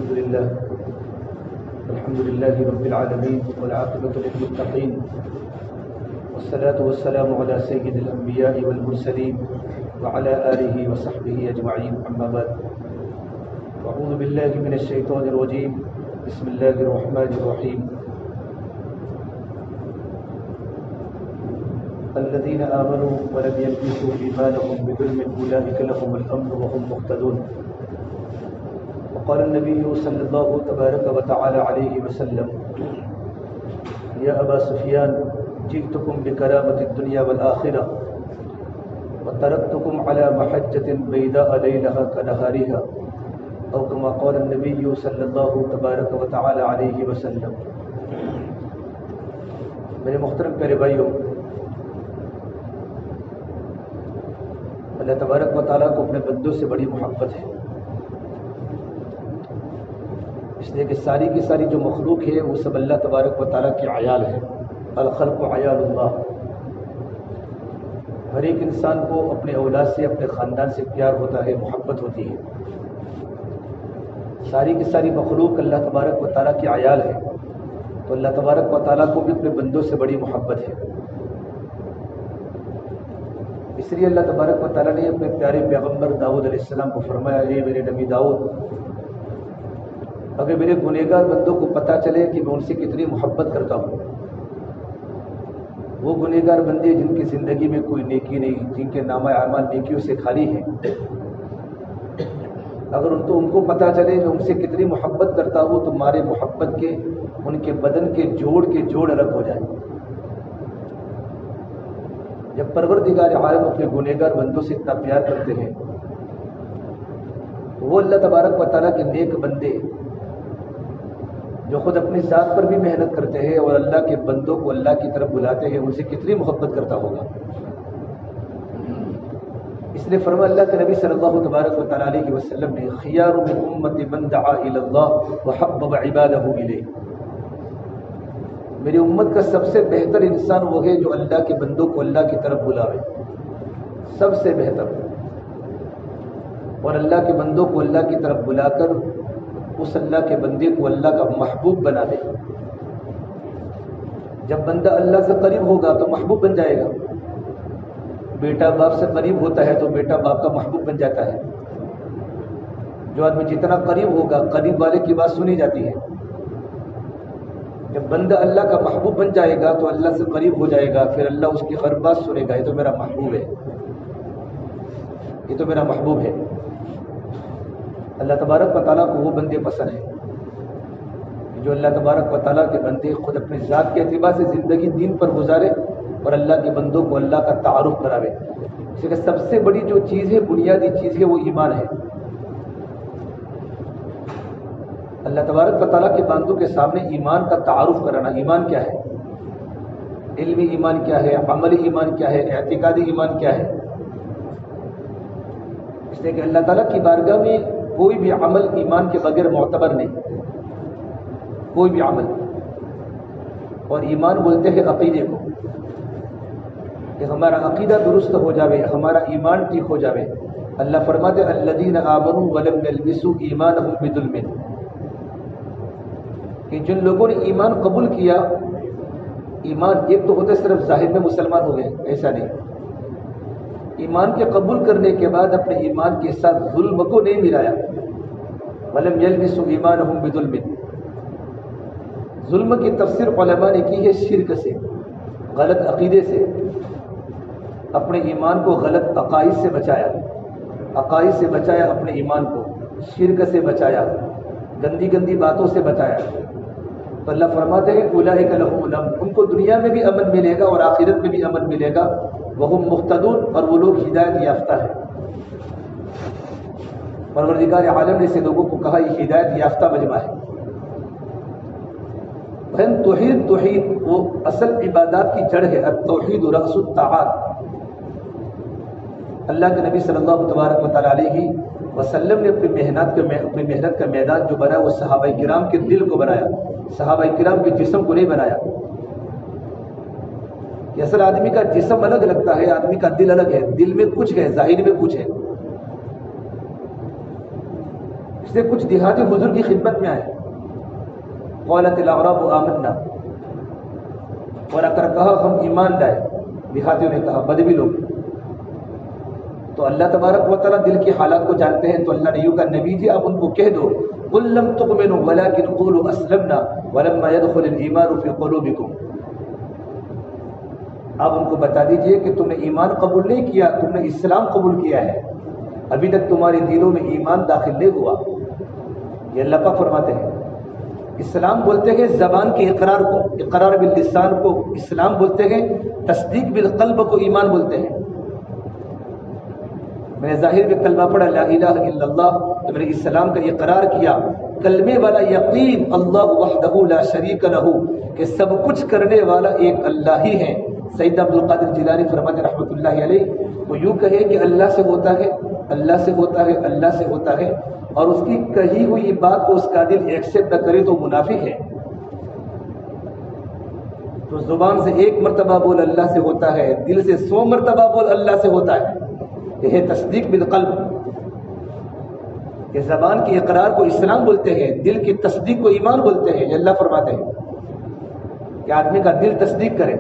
الحمد لله رب العالمين والعاقبة للمتقين والصلاة والسلام على سيد الأنبياء والمرسلين وعلى آله وصحبه أجمعين أما بعد أعوذ بالله من الشيطان الرجيم بسم الله الرحمن الرحيم الذين آمنوا ولم يلبسوا إيمانهم بظلم أولئك لهم الأمن وهم مهتدون وقال النبي صلى الله تبارك وتعالى عليه وسلم يا أبا سفيان جئتكم بكرامة الدنيا والآخرة وتركتكم على محجة بيداء ليلها كنهارها أو كما قال النبي صلى الله تبارك وتعالى عليه وسلم. میرے محترم پیارے بھائیوں، اللہ تبارک و تعالیٰ کو اپنے بندوں سے بڑی محبت ہے، اس لیے کہ ساری کی ساری جو مخلوق ہے وہ سب اللہ تبارک و تعالیٰ کی عیال ہے. الخلق عیال اللہ. ہر ایک انسان کو اپنے اولاد سے، اپنے خاندان سے پیار ہوتا ہے، محبت ہوتی ہے. ساری کی ساری مخلوق اللہ تبارک و تعالیٰ کی عیال ہے، تو اللہ تبارک و تعالیٰ کو بھی اپنے بندوں سے بڑی محبت ہے. اس لیے اللہ تبارک و تعالیٰ نے اپنے پیارے پیغمبر داؤد علیہ السلام کو فرمایا، اے میرے نبی داؤد، اگر میرے گنہگار بندوں کو پتہ چلے کہ میں ان سے کتنی محبت کرتا ہوں، وہ گنہگار بندے جن کی زندگی میں کوئی نیکی نہیں، جن کے نامہ اعمال نیکیوں سے خالی ہیں، اگر ان کو پتہ چلے میں ان سے کتنی محبت کرتا ہوں تو ہمارے محبت کے ان کے بدن کے جوڑ الگ ہو جائیں. جب پروردگار عالم اپنے گنہگار بندوں سے اتنا پیار کرتے ہیں تو وہ اللہ تبارک و تعالیٰ کے نیک بندے جو خود اپنی ذات پر بھی محنت کرتے ہیں اور اللہ کے بندوں کو اللہ کی طرف بلاتے ہیں، ان سے کتنی محبت کرتا ہوگا. اس لیے فرمایا اللہ کے نبی صلی اللہ تبارک و تعالیٰ علیہ وسلم نے، خیار من امتی من دعا الی اللہ وحبب عبادہ الیہ. میری امت کا سب سے بہتر انسان وہ ہے جو اللہ کے بندوں کو اللہ کی طرف بلاوے، سب سے بہتر، اور اللہ کے بندوں کو اللہ کی طرف بلا کر اس اللہ کے بندے کو اللہ کا محبوب بنا دے. جب بندہ اللہ سے قریب ہوگا تو محبوب بن جائے گا. بیٹا باپ سے قریب ہوتا ہے تو بیٹا باپ کا محبوب بن جاتا ہے. جو آدمی جتنا قریب ہوگا قریب والے کی بات سنی جاتی ہے. جب بندہ اللہ کا محبوب بن جائے گا تو اللہ سے قریب ہو جائے گا، پھر اللہ اس کی ہر بات سنے گا، یہ تو میرا محبوب ہے، یہ تو میرا محبوب ہے. اللہ تبارک و تعالیٰ کو وہ بندے پسند ہیں جو اللہ تبارک و تعالیٰ کے بندے خود اپنی ذات کے اعتبار سے زندگی دین پر گزارے اور اللہ کے بندوں کو اللہ کا تعارف کراوے. اس لیے سب سے بڑی جو چیز ہے، بنیادی چیز ہے، وہ ایمان ہے. اللہ تبارک و تعالیٰ کے بندوں کے سامنے ایمان کا تعارف کرانا. ایمان کیا ہے؟ علمی ایمان کیا ہے؟ عملی ایمان کیا ہے؟ اعتقادی ایمان کیا ہے؟ اس لیے کہ اللہ تعالیٰ کی بارگاہ میں کوئی بھی عمل ایمان کے بغیر معتبر نہیں، کوئی بھی عمل. اور ایمان بولتے ہیں عقیدے کو، کہ ہمارا عقیدہ درست ہو جاوے، ہمارا ایمان ٹھیک ہو جاوے. اللہ فرماتے الذین آمنوا ولم یلبسوا ایمانہم بظلم، کہ جن لوگوں نے ایمان قبول کیا، ایمان ایک تو ہوتا ہے صرف ظاہر میں مسلمان ہو گئے، ایسا نہیں. ایمان کے قبول کرنے کے بعد اپنے ایمان کے ساتھ ظلم کو نہیں ملایا. ولم یلبسوا ایمانہم بظلم، ظلم کی تفسیر علماء نے کی ہے شرک سے، غلط عقیدے سے. اپنے ایمان کو غلط عقائد سے بچایا، عقائد سے بچایا اپنے ایمان کو، شرک سے بچایا، گندی گندی باتوں سے بچایا. تو اللہ فرماتے ہیں اولئک لہم الامن، ان کو دنیا میں بھی امن ملے گا اور آخرت میں بھی امن ملے گا. وہم مہتدون، اور وہ لوگ ہدایت یافتہ ہیں. پروردگار عالم نے ایسے لوگوں کو کہا یہ ہدایت یافتہ مجمع ہے. توحید وہ اصل عبادات کی جڑ ہے. التوحید رأس الطاعات. اللہ کے نبی صلی اللہ تبارک و تعالیٰ علیہ وسلم نے اپنی محنت کا میدان جو بنایا وہ صحابہ کرام کے دل کو بنایا، صحابہ کرام کے جسم کو نہیں بنایا. کہ اصل آدمی کا جسم الگ لگتا ہے، آدمی کا دل الگ ہے. دل میں کچھ ہے، ظاہر میں کچھ ہے. اس سے کچھ دیہاتی حضور کی خدمت میں آئے، قالت الاعراب آمنا، اور آ کر کہا ہم ایمان لائے. دیہاتیوں نے کہا، بدوی لوگ. تو اللہ تبارک و تعالیٰ دل کی حالات کو جانتے ہیں، تو اللہ نے یوں کہا، نبی جی آپ ان کو کہہ دو، قل لم تؤمنوا ولكن قولوا اسلمنا ولما يدخل الايمان في قلوبكم. آپ ان کو بتا دیجئے کہ تم نے ایمان قبول نہیں کیا، تم نے اسلام قبول کیا ہے، ابھی تک تمہارے دلوں میں ایمان داخل نہیں ہوا. یہ اللہ پاک فرماتے ہیں. اسلام بولتے ہیں زبان کے اقرار کو، اقرار باللسان کو اسلام بولتے ہیں، تصدیق بالقلب کو ایمان بولتے ہیں. میں نے ظاہر میں کلمہ پڑھا لا الہ الا اللہ، تو میں نے اسلام کا اقرار کیا. کلمے والا یقین اللہ وحدہ لا شریک لہ، کہ سب کچھ کرنے والا ایک اللہ ہی ہے. سید عبد القادر جیلانی فرماتے رحمۃ اللہ علیہ، وہ یوں کہے کہ اللہ سے ہوتا ہے، اللہ سے ہوتا ہے، اللہ سے ہوتا ہے، اور اس کی کہی ہوئی بات کو اس کا دل ایکسپٹ نہ کرے تو منافق ہے. تو زبان سے ایک مرتبہ بول اللہ سے ہوتا ہے، دل سے 100 مرتبہ بول اللہ سے ہوتا ہے. یہ ہے تصدیق بالقلب، کہ زبان کے اقرار کو اسلام بولتے ہیں، دل کی تصدیق کو ایمان بولتے ہیں. یہ اللہ فرماتے ہیں کہ آدمی کا دل تصدیق کرے.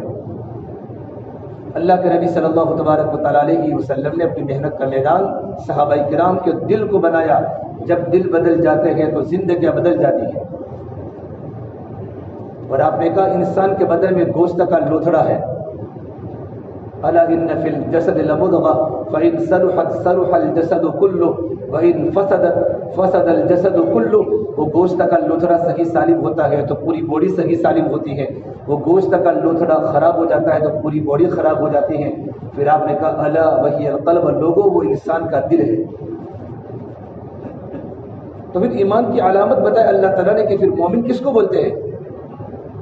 اللہ کے نبی صلی اللہ تبارک و تعالیٰ علیہ وسلم نے اپنی محنت کا میدان صحابہ کرام کے دل کو بنایا. جب دل بدل جاتے ہیں تو زندگیاں بدل جاتی ہیں. اور آپ نے کہا انسان کے بدن میں گوشت کا لوتھڑا ہے. الا ان فی الجسد لمضغہ فإن صلحت صلح الجسد کلہ وإن فسدت فسد الجسد کلہ. وہ گوشت کا لوتھڑا صحیح سالم ہوتا ہے تو پوری باڈی صحیح سالم ہوتی ہے، وہ گوشت کا لوتھڑا خراب ہو جاتا ہے تو پوری باڈی خراب ہو جاتی ہے. پھر آپ نے کہا الا وہی القلب، لوگوں وہ انسان کا دل ہے. تو پھر ایمان کی علامت بتائے اللہ تعالیٰ نے کہ پھر مومن کس کو بولتے ہیں؟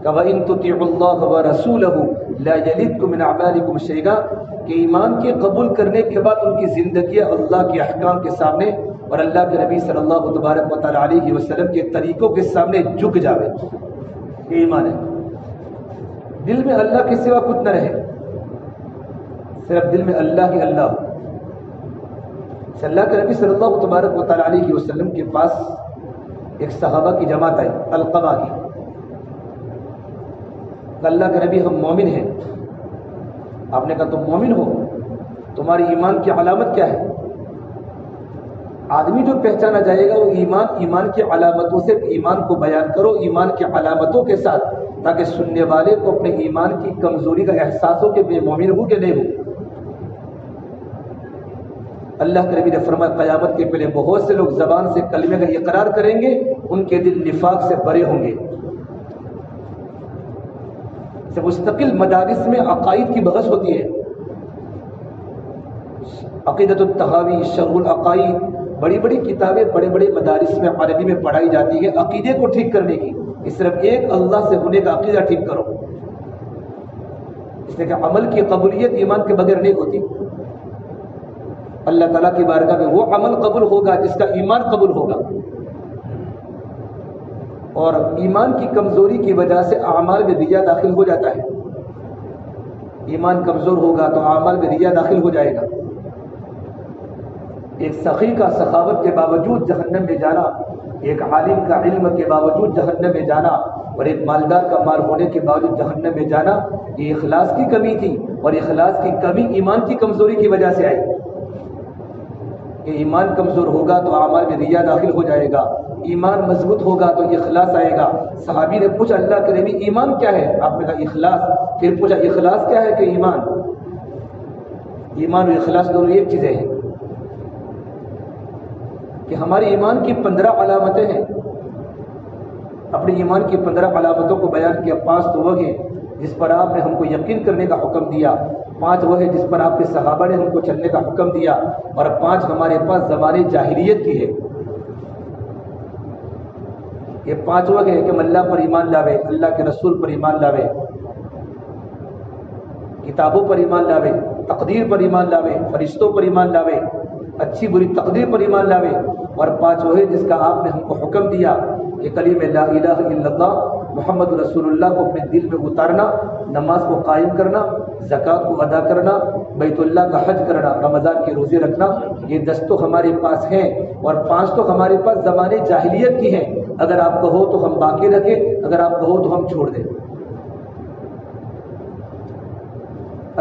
کہ وَإِن تُطِيعُوا اللَّهَ وَرَسُولَهُ لَا يَلِدْكُم مِّنْ أَعْمَالِكُمْ شَيْئًا، کہ ایمان کے قبول کرنے کے بعد ان کی زندگی اللہ کے احکام کے سامنے اور اللہ کے نبی صلی اللہ تبارک و تعالیٰ علیہ وسلم کے طریقوں کے سامنے جھک جاوے. یہ ایمان ہے. دل میں اللہ کے سوا کچھ نہ رہے، صرف دل میں اللہ ہی اللہ ہو. اللہ کے نبی صلی اللہ تبارک و تعالیٰ علیہ وسلم کے پاس ایک صحابہ کی جماعت آئی، علقمہ کی. اللہ کے نبی ہم مومن ہیں. آپ نے کہا تم مومن ہو، تمہاری ایمان کی علامت کیا ہے؟ آدمی جو پہچانا جائے گا وہ ایمان کی علامتوں سے ایمان کو بیان کرو، ایمان کی علامتوں کے ساتھ، تاکہ سننے والے کو اپنے ایمان کی کمزوری کا احساس ہو کہ میں مومن ہوں کہ نہیں ہوں. اللہ کے نبی نے فرمایا قیامت کے پہلے بہت سے لوگ زبان سے کلمے کا اقرار کریں گے، ان کے دل نفاق سے بھرے ہوں گے. سے مستقل مدارس میں عقائد کی بحث ہوتی ہے. عقیدۃ الطحاوی، شرح العقائد، بڑی بڑی کتابیں بڑے بڑے مدارس میں عربی میں پڑھائی جاتی ہے عقیدے کو ٹھیک کرنے کی. صرف ایک اللہ سے ہونے کا عقیدہ ٹھیک کرو، اس لیے کہ عمل کی قبولیت ایمان کے بغیر نہیں ہوتی. اللہ تعالیٰ کی بارگاہ میں وہ عمل قبول ہوگا جس کا ایمان قبول ہوگا. اور ایمان کی کمزوری کی وجہ سے اعمال میں ریا داخل ہو جاتا ہے. ایمان کمزور ہوگا تو اعمال میں ریا داخل ہو جائے گا. ایک سخی کا سخاوت کے باوجود جہنم میں جانا، ایک عالم کا علم کے باوجود جہنم میں جانا، اور ایک مالدار کا مال ہونے کے باوجود جہنم میں جانا، یہ اخلاص کی کمی تھی. اور اخلاص کی کمی ایمان کی کمزوری کی وجہ سے آئی. کہ ایمان کمزور ہوگا تو اعمال میں ریا داخل ہو جائے گا، ایمان مضبوط ہوگا تو اخلاص آئے گا. صحابی نے پوچھا اللہ کے نبی ایمان کیا ہے؟ آپ نے کہا اخلاص. پھر پوچھا اخلاص کیا ہے؟ کہ ایمان. ایمان اور اخلاص دونوں ایک چیزیں ہیں. کہ ہماری ایمان کی 15 علامتیں ہیں. اپنی ایمان کی 15 علامتوں کو بیان کیا. 5 تو وہ ہیں جس پر آپ نے ہم کو یقین کرنے کا حکم دیا، 5 وہ ہے جس پر آپ کے صحابہ نے ہم کو چلنے کا حکم دیا، اور 5 ہمارے پاس زمانے جاہلیت کی ہے. یہ 5 وہ ہے کہ اللہ پر ایمان لاوے، اللہ کے رسول پر ایمان لاوے، کتابوں پر ایمان لاوے، تقدیر پر ایمان لاوے، فرشتوں پر ایمان لاوے، اچھی بری تقدیر پر ایمان لاوے. اور 5 وہ ہے جس کا آپ نے ہم کو حکم دیا کہ کلمہ لا الہ الا اللہ محمد رسول اللہ کو اپنے دل میں اتارنا، نماز کو قائم کرنا، زکوٰۃ کو ادا کرنا، بیت اللہ کا حج کرنا، رمضان کے روزے رکھنا، یہ 10 تو ہمارے پاس ہیں، اور 5 تو ہمارے پاس زمانے جاہلیت کی ہیں۔ اگر آپ کہو تو ہم باقی رکھیں، اگر آپ کہو تو ہم چھوڑ دیں۔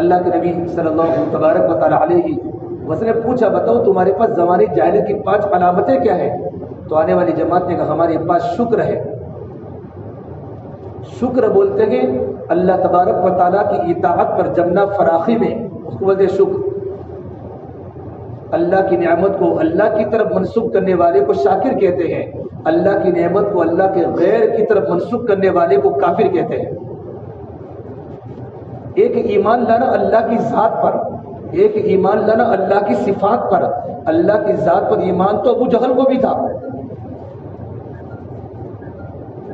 اللہ کے نبی صلی اللہ تبارک و تعالیٰ علیہ وسلم نے پوچھا بتاؤ تمہارے پاس زمانے جاہلیت کی 5 علامتیں کیا ہیں؟ تو آنے والی جماعت نے کہا ہمارے پاس شکر ہے۔ شکر بولتے ہیں اللہ تبارک و تعالیٰ کی اطاعت پر جمنا فراخی میں، اس کو بولتے ہیں شکر۔ اللہ کی نعمت کو اللہ کی طرف منسوب کرنے والے کو شاکر کہتے ہیں، اللہ کی نعمت کو اللہ کے غیر کی طرف منسوب کرنے والے کو کافر کہتے ہیں۔ ایک ایمان لانا اللہ کی ذات پر، ایک ایمان لانا اللہ کی صفات پر۔ اللہ کی ذات پر ایمان تو ابو جہل کو بھی تھا۔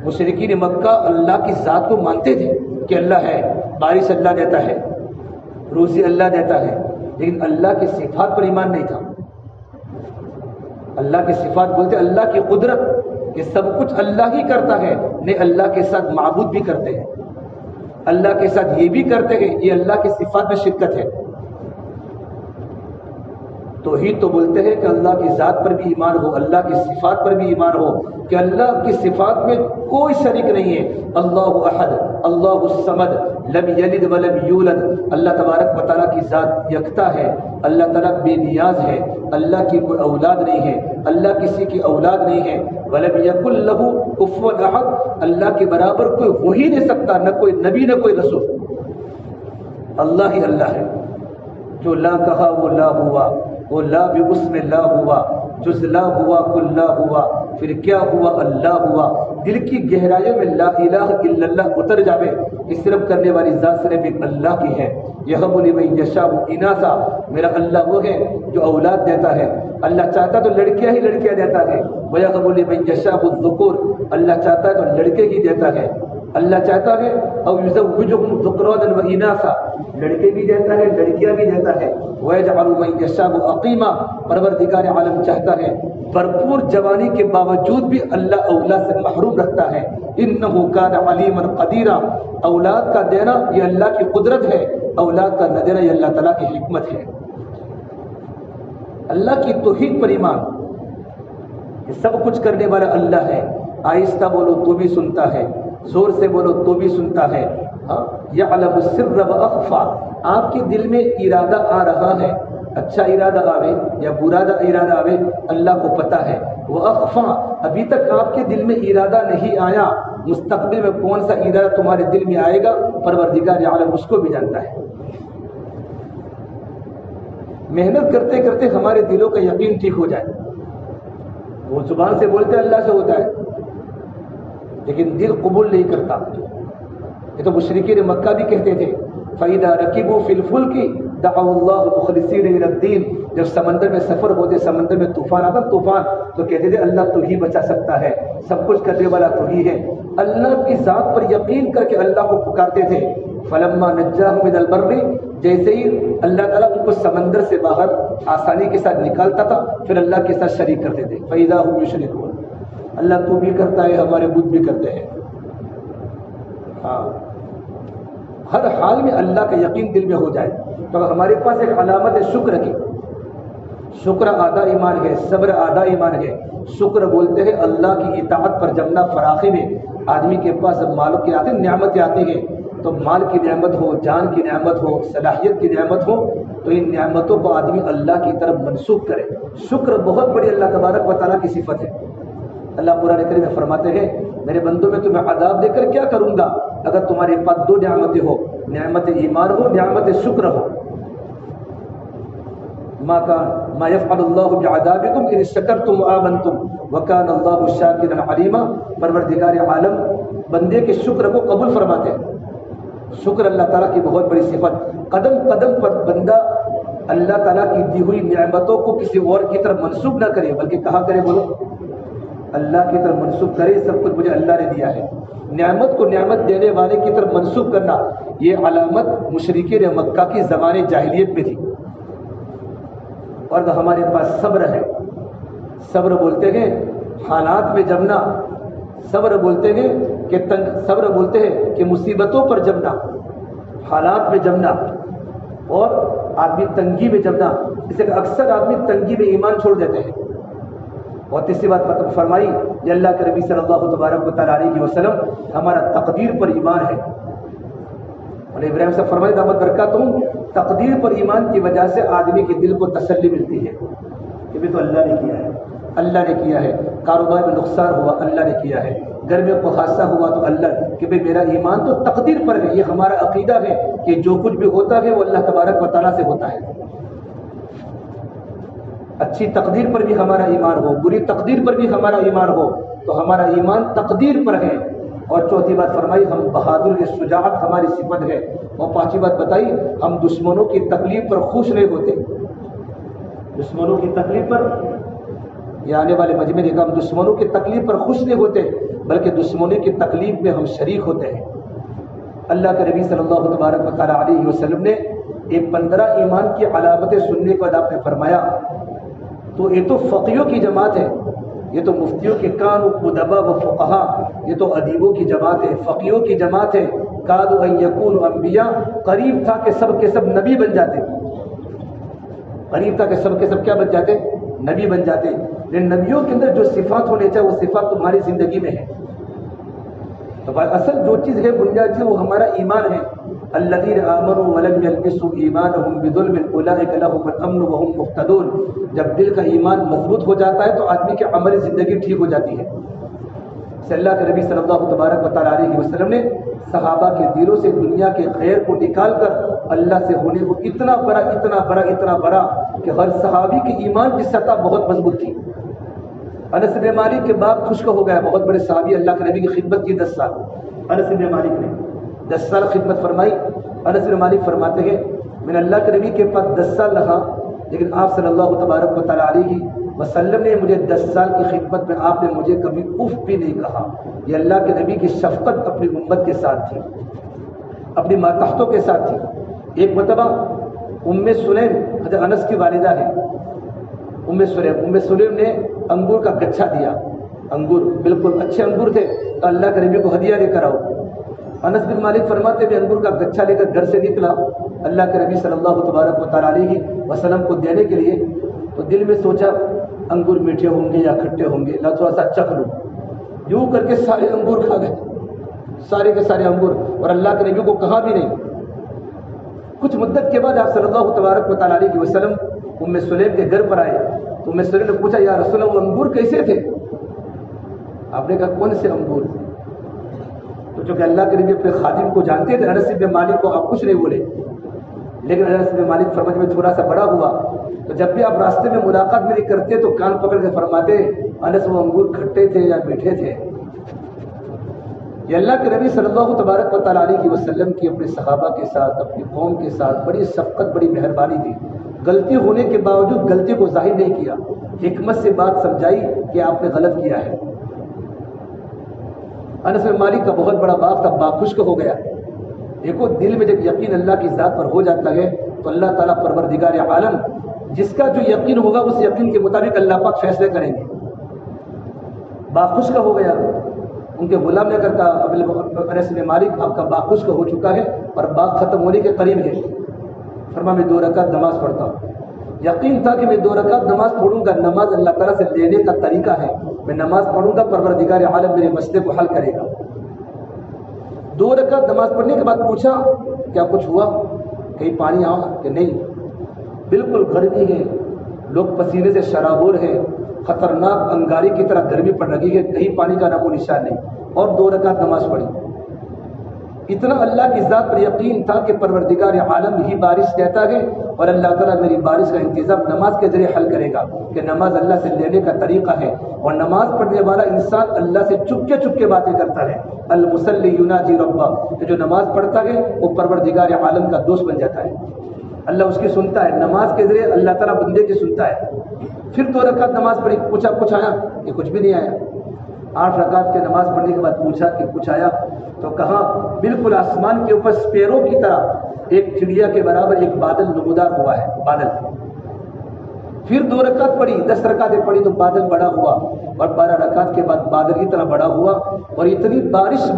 مشرکین مکہ اللہ کی ذات کو مانتے تھے کہ اللہ ہے، بارش اللہ دیتا ہے، روزی اللہ دیتا ہے، لیکن اللہ کی صفات پر ایمان نہیں تھا۔ اللہ کی صفات بولتے اللہ کی قدرت کہ سب کچھ اللہ ہی کرتا ہے، نہیں اللہ کے ساتھ معبود بھی کرتے ہیں، اللہ کے ساتھ یہ بھی کرتے ہیں، یہ اللہ کی صفات میں شرکت ہے۔ توحید تو بولتے ہیں کہ اللہ کی ذات پر بھی ایمان ہو، اللہ کی صفات پر بھی ایمان ہو کہ اللہ کی صفات میں کوئی شریک نہیں ہے۔ اللہ احد، اللہ الصمد، لم یلد ولم یولد۔ اللہ تبارک و تعالیٰ کی ذات یکتا ہے، اللہ تعالیٰ بے نیاز ہے، اللہ کی کوئی اولاد نہیں ہے، اللہ کسی کی اولاد نہیں ہے۔ ولم یکن لہ کفوا احد، اللہ کے برابر کوئی ہو ہی نہیں سکتا، نہ کوئی نبی نہ کوئی رسول، اللہ ہی اللہ ہے۔ جو لا کہا وہ لا ہوا، وہ لا بھی اس میں لا ہوا، جز لا ہوا کل لا ہوا، پھر کیا ہوا اللہ ہوا۔ دل کی گہرائیوں میں لا الہ الا اللہ اتر جاوے کہ صرف کرنے والی ذات صرف ایک اللہ کی ہے۔ یہب لمن یشاء اناثا، میرا اللہ وہ ہے جو اولاد دیتا ہے، اللہ چاہتا تو لڑکیاں ہی لڑکیاں دیتا ہے۔ ویہب لمن یشاء الذکور، اللہ چاہتا ہے تو لڑکے ہی دیتا ہے، اللہ چاہتا ہے او یزوجہم ذکرانا و اناثا، لڑکے بھی دیتا ہے لڑکیاں بھی دیتا ہے۔ ویجعل من یشاء عقیما، پروردگار عالم چاہتا ہے بھرپور جوانی کے باوجود بھی اللہ اولاد سے محروم رکھتا ہے۔ انہ کان علیما قدیرا، اولاد کا دینا یہ اللہ کی قدرت ہے، اولاد کا نہ دینا یہ اللہ تعالیٰ کی حکمت ہے۔ اللہ کی توحید پر ایمان، یہ سب کچھ کرنے والا اللہ ہے، آہستہ بولو تو بھی سنتا ہے، زور سے بولو تو بھی سنتا ہے۔ یعلم السر واخفی، آپ کے دل میں ارادہ آ رہا ہے، اچھا ارادہ آوے یا برا ارادہ آوے اللہ کو پتہ ہے۔ واخفی، ابھی تک آپ کے دل میں ارادہ نہیں آیا، مستقبل میں کون سا ارادہ تمہارے دل میں آئے گا پروردگار عالم اس کو بھی جانتا ہے۔ محنت کرتے کرتے ہمارے دلوں کا یقین ٹھیک ہو جائے، وہ زبان سے بولتے اللہ سے ہوتا ہے لیکن دل قبول نہیں کرتا۔ یہ تو مشرکین مکہ بھی کہتے تھے فَإِذَا رَكِبُوا فِي الْفُلْكِ دعوا اللہ مخلصین الی الدین، جب سمندر میں سفر ہوتے، سمندر میں طوفان آتا طوفان، تو کہتے تھے اللہ تو ہی بچا سکتا ہے، سب کچھ کرنے والا تو ہی ہے۔ اللہ کی ذات پر یقین کر کے اللہ کو پکارتے تھے۔ فلما نجاہم من البر، جیسے ہی اللہ تعالیٰ ان کو سمندر سے باہر آسانی کے ساتھ نکالتا تھا پھر اللہ کے ساتھ شریک کرتے تھے۔ فَإِذَا هُمْ يُشْرِكُونَ، اللہ تو بھی کرتا ہے، ہمارے بت بھی کرتے ہیں۔ ہاں، ہر حال میں اللہ کا یقین دل میں ہو جائے تو ہمارے پاس ایک علامت ہے شکر کی۔ شکر آدھا ایمان ہے، صبر آدھا ایمان ہے۔ شکر بولتے ہیں اللہ کی اطاعت پر جمنا فراخی میں۔ آدمی کے پاس جب مال کی آتی نعمتیں آتی ہیں تو مال کی نعمت ہو، جان کی نعمت ہو، صلاحیت کی نعمت ہو تو ان نعمتوں کو آدمی اللہ کی طرف منسوخ کرے۔ شکر بہت بڑی اللہ تبارک و تعالیٰ کی صفت ہے۔ اللہ قرآن کریم میں فرماتے ہیں میرے بندوں میں تمہیں عذاب دے کر کیا کروں گا اگر تمہارے پاس 2 نعمتیں ہو، نعمت ایمان ہو، نعمت شکر ہو۔ ما يفعل اللہ بعذابکم ان شکرتم وآمنتم وکان اللہ شاکرا علیما۔ پروردگار عالم بندے کے شکر کو قبول فرماتے ہیں۔ شکر اللہ تعالیٰ کی بہت بڑی صفت۔ قدم قدم پر بندہ اللہ تعالیٰ کی دی ہوئی نعمتوں کو کسی اور کی طرف منسوب نہ کرے بلکہ کہا کرے، بولو اللہ کی طرف منسوب کرے سب کچھ مجھے اللہ نے دیا ہے۔ نعمت کو نعمت دینے والے کی طرف منسوب کرنا یہ علامت مشرکین مکہ کی زمانے جاہلیت میں تھی۔ اور ہمارے پاس صبر ہے۔ صبر بولتے ہیں حالات میں جمنا، صبر بولتے ہیں کہ مصیبتوں پر جمنا، حالات میں جمنا، اور آدمی تنگی میں جمنا، اسے کہ اکثر آدمی تنگی میں ایمان چھوڑ دیتے ہیں۔ اور تیسری بات فرمائی کہ اللہ کے نبی صلی اللہ تبارک و تعالیٰ علیہ وسلم ہمارا تقدیر پر ایمان ہے۔ اور ابراہیم صاحب فرمائے دامت برکاتہم، تقدیر پر ایمان کی وجہ سے آدمی کے دل کو تسلی ملتی ہے کہ بھی تو اللہ نے کیا ہے، اللہ نے کیا ہے، کاروبار میں نقصان ہوا اللہ نے کیا ہے، گھر میں کوئی حادثہ ہوا تو اللہ کہ بھئی میرا ایمان تو تقدیر پر ہے۔ یہ ہمارا عقیدہ ہے کہ جو کچھ بھی ہوتا ہے وہ اللہ تبارک و تعالیٰ سے ہوتا ہے۔ اچھی تقدیر پر بھی ہمارا ایمان ہو، بری تقدیر پر بھی ہمارا ایمان ہو، تو ہمارا ایمان تقدیر پر ہے۔ اور چوتھی بات فرمائی ہم بہادر کے شجاعت ہماری صفت ہے۔ اور پانچویں بات بتائی ہم دشمنوں کی تکلیف پر خوش نہیں ہوتے، دشمنوں کی تکلیف پر، یہ آنے والے مجمع دیکھا، ہم دشمنوں کی تکلیف پر خوش نہیں ہوتے بلکہ دشمنوں کی تکلیف میں ہم شریک ہوتے ہیں۔ اللہ کے نبی صلی اللہ تبارک و تعالیٰ علیہ وسلم نے یہ 15 ایمان کی علامتیں سننے کے بعد آپ نے فرمایا تو یہ تو فقیوں کی جماعت ہے، یہ تو مفتیوں کے کان و ادبا و فقہا، یہ تو ادیبوں کی جماعت ہے، فقیوں کی جماعت ہے۔ کادوا ان یکونوا انبیاء، قریب تھا کہ سب کے سب نبی بن جاتے، قریب تھا کہ سب کے سب کیا بن جاتے؟ نبی بن جاتے۔ لیکن نبیوں کے اندر جو صفات ہونے چاہیے وہ صفات تمہاری زندگی میں ہے۔ تو اصل جو چیز ہے بنیاد چیز وہ ہمارا ایمان ہے۔ الذین آمنوا ولم یلبسوا ایمانهم بظلم اولئک لهم الامن وهم مهتدون۔ جب دل کا ایمان مضبوط ہو جاتا ہے تو آدمی کی عملی زندگی ٹھیک ہو جاتی ہے۔ سے اللہ کے نبی صلی اللہ تبارک و تعالیٰ علیہ وسلم نے صحابہ کے دلوں سے دنیا کے خیر کو نکال کر اللہ سے ہونے کو اتنا بڑا کہ ہر صحابی کے ایمان کی سطح بہت مضبوط تھی۔ انس بن مالک کے باپ خشک ہو گیا، بہت بڑے صحابی، اللہ کے نبی کی خدمت کی 10 سال۔ انس بن مالک نے 10 سال خدمت فرمائی۔ انس بن مالک فرماتے ہیں میں نے اللہ کے نبی کے پاس 10 سال رہا، لیکن آپ صلی اللہ تبارک و تعالیٰ علیہ وسلم نے مجھے 10 سال کی خدمت میں آپ نے مجھے کبھی اف بھی نہیں کہا۔ یہ اللہ کے نبی کی شفقت اپنی امت کے ساتھ تھی، اپنی ماتحتوں کے ساتھ تھی۔ ایک مرتبہ ام سلیم حضرت انس کی والدہ ہے، ام سلیم نے انگور کا گچھا دیا، انگور بالکل اچھے انگور تھے، تو اللہ کے نبی کو ہدیہ لے کر آؤ۔ انس بن مالک فرماتے ہیں انگور کا گچھا لے کر گھر سے نکلا اللہ کے نبی صلی اللہ تبارک و تعالیٰ علیہ وسلم کو دینے کے لیے، تو دل میں سوچا انگور میٹھے ہوں گے یا کھٹے ہوں گے، اللہ تھوڑا سا چکھ لوں، یوں کر کے سارے انگور کھا گئے، سارے کے سارے انگور، اور اللہ کے نبی کو کہا بھی نہیں۔ کچھ مدت کے بعد آپ صلی اللہ تبارک و تعالیٰ علیہ وسلم ام سلیم کے گھر پر آئے، تو ام سلیم نے پوچھا یا رسول اللہ وہ انگور کیسے تھے؟ آپ نے کہا کون سے انگور؟ تو چونکہ اللہ کے نبی اپنے خادم کو جانتے تھے، انس بن مالک کو آپ کچھ نہیں بولے، لیکن انس بن مالک فرماتے میں تھوڑا سا بڑا ہوا تو جب بھی آپ راستے میں ملاقات میری کرتے تو کان پکڑ کے فرماتے انس وہ انگور کھٹے تھے یا میٹھے تھے؟ یہ اللہ کے نبی صلی اللہ تبارک و تعالیٰ علیہ وسلم کی اپنے صحابہ کے ساتھ، اپنی قوم کے ساتھ بڑی شفقت، بڑی مہربانی تھی۔ غلطی ہونے کے باوجود غلطی کو ظاہر نہیں کیا، حکمت سے بات سمجھائی کہ آپ نے غلط کیا ہے۔ انس بن مالک کا بہت بڑا باغ تھا، باغ خشک ہو گیا۔ دیکھو دل میں جب یقین اللہ کی ذات پر ہو جاتا ہے تو اللہ تعالیٰ پروردگار عالم جس کا جو یقین ہوگا اس یقین کے مطابق اللہ پاک فیصلے کریں گے۔ باغ خشک ہو گیا، ان کے غلام نے کہا انس بن مالک آپ کا باغ خشک ہو چکا ہے اور باغ ختم ہونے کے قریب ہے، فرما میں 2 رکعت نماز پڑھتا ہوں۔ یقین تھا کہ میں 2 رکعت نماز پڑھوں گا، نماز اللہ تعالیٰ سے لینے کا طریقہ ہے، میں نماز پڑھوں گا پروردگار عالم میرے مسئلے کو حل کرے گا۔ 2 رکعت نماز پڑھنے کے بعد پوچھا کیا کچھ ہوا، کہیں پانی آیا کہ نہیں؟ بالکل گرمی ہے، لوگ پسینے سے شرابور ہیں، خطرناک انگاری کی طرح گرمی پڑ رہی ہے، کہیں پانی کا نام و نشان نہیں، اور 2 رکعت نماز پڑھی۔ اتنا اللہ کی ذات پر یقین تھا کہ پروردگار عالم ہی بارش دیتا ہے اور اللہ تعالیٰ میری بارش کا انتظام نماز کے ذریعے حل کرے گا، کہ نماز اللہ سے لینے کا طریقہ ہے، اور نماز پڑھنے والا انسان اللہ سے چپ کے باتیں کرتا ہے۔ المصلی یناجی ربہ، کہ جو نماز پڑھتا ہے وہ پروردگار عالم کا دوست بن جاتا ہے، اللہ اس کی سنتا ہے، نماز کے ذریعے اللہ تعالیٰ بندے کی سنتا ہے۔ پھر 2 رکعت نماز پڑھی، پوچھا کچھ آیا کہ کچھ بھی نہیں آیا۔ 8 رکعت کے نماز پڑھنے کے بعد پوچھا کہ کچھ آیا، تو کہا بالکل آسمان کے اوپر سپیروں کی طرح ایک چڑیا کے برابر ایک بادل نمودار ہوا ہے، بادل۔ پھر 2 رکعت پڑھی، 10 رکعتیں پڑھی تو بادل بڑا ہوا، اور 12 رکعت کے بعد بادل اتنا بڑا ہوا اور اتنی بارش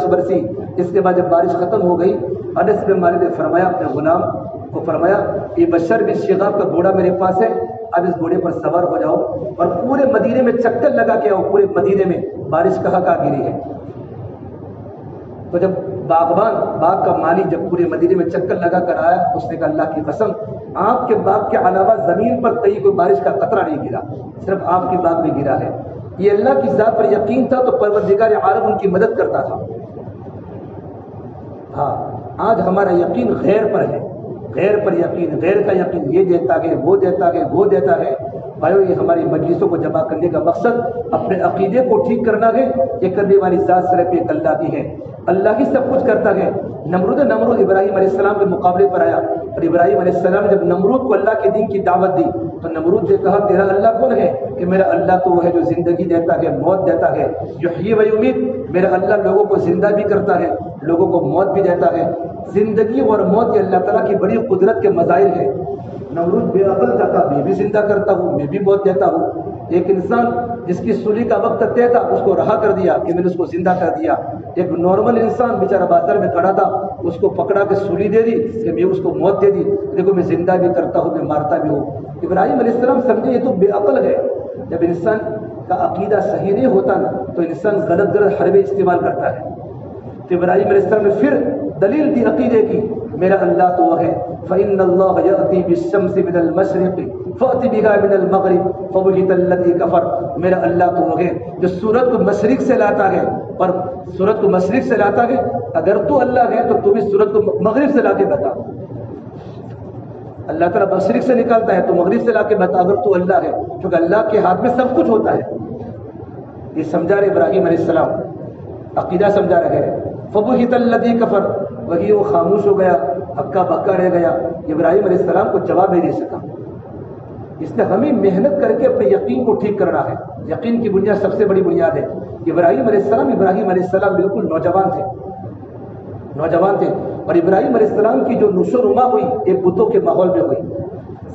برسی. اس کے بعد جب بارش ختم ہو گئی، انس بن مالک نے فرمایا اپنے غلام کو فرمایا یہ بشر بن شغاب کا گھوڑا میرے پاس ہے، اب اس گھوڑے پر سوار ہو جاؤ اور پورے مدینے میں چکر لگا کے آؤ، پورے مدینے میں بارش کہاں گری ہے. تو جب باغ کا مالی جب پورے مدینے میں چکر لگا کر آیا، اس نے کہا اللہ کی قسم آپ کے باغ کے علاوہ زمین پر کہیں کوئی بارش کا قطرہ نہیں گرا، صرف آپ کے باغ میں گرا ہے. یہ اللہ کی ذات پر یقین تھا تو پروردگار عالم ان کی مدد کرتا تھا. ہاں آج ہمارا یقین غیر پر ہے، غیر پر یقین، غیر کا یقین، یہ دیتا ہے وہ دیتا ہے. بھائیو یہ ہماری مجلسوں کو جمع کرنے کا مقصد اپنے عقیدے کو ٹھیک کرنا ہے. یہ کرنے والی ذات صرف ایک اللہ کی ہے، اللہ ہی سب کچھ کرتا ہے. نمرود ابراہیم علیہ السلام کے مقابلے پر آیا اور ابراہیم علیہ السلام نے جب نمرود کو اللہ کے دین کی دعوت دی تو نمرود نے کہا تیرا اللہ کون ہے؟ کہ میرا اللہ تو وہ ہے جو زندگی دیتا ہے، موت دیتا ہے. یحیی و یمیت، میرا اللہ لوگوں کو زندہ بھی کرتا ہے، لوگوں کو موت بھی دیتا ہے. زندگی اور موت یہ اللہ تعالیٰ کی بڑی قدرت کے مظاہر ہے. نمرود بے عقل تھا، میں بھی زندہ کرتا ہوں، میں بھی موت دیتا ہوں. ایک انسان جس کی سولی کا وقت طے تھا اس کو رہا کر دیا کہ میں نے اس کو زندہ کر دیا. ایک نارمل انسان بیچارہ بازار میں کھڑا تھا، اس کو پکڑا کے سولی دے دی کہ میں اس کو موت دے دی، دیکھو میں زندہ بھی کرتا ہوں، میں مارتا بھی ہوں. ابراہیم علیہ السلام سمجھے یہ تو بے عقل ہے. جب انسان کا عقیدہ صحیح نہیں ہوتا نا تو انسان غلط حربے استعمال کرتا ہے. تو ابراہیم علیہ السلام نے پھر دلیل دی عقیدے کی، میرا اللہ تو وہ ہے فَإِنَّ اللَّهَ يَأْتِي بِالشَّمْسِ مِنَ الْمَشْرِقِ فَأْتِ بِهَا مِنَ الْمَغْرِبِ فَبُهِتَ الَّذِي كَفَرَ. میرا اللہ تو وہ ہے جو سورج کو مشرق سے لاتا ہے، اور سورج کو مشرق سے لاتا ہے. اگر تو اللہ ہے تو بھی سورج کو مغرب سے لا کے بتا. اللہ تعالیٰ مشرق سے نکالتا ہے تو مغرب سے لا کے بتا اگر تو اللہ ہے، کیونکہ اللہ کے ہاتھ میں سب کچھ ہوتا ہے. یہ سمجھا رہے ابراہیم علیہ السلام، عقیدہ سمجھا رہے. فَبُهِتَ الَّذِي كَفَرَ، وہی وہ خاموش ہو گیا، ہکا بکا رہ گیا. ابراہیم علیہ السلام کو جواب نہیں دے سکا. اس نے ہمیں محنت کر کے اپنے یقین کو ٹھیک کرنا ہے. یقین کی بنیاد سب سے بڑی بنیاد ہے. ابراہیم علیہ السلام بالکل نوجوان تھے اور ابراہیم علیہ السلام کی جو نشو و نما ہوئی ایک بتوں کے ماحول میں ہوئی.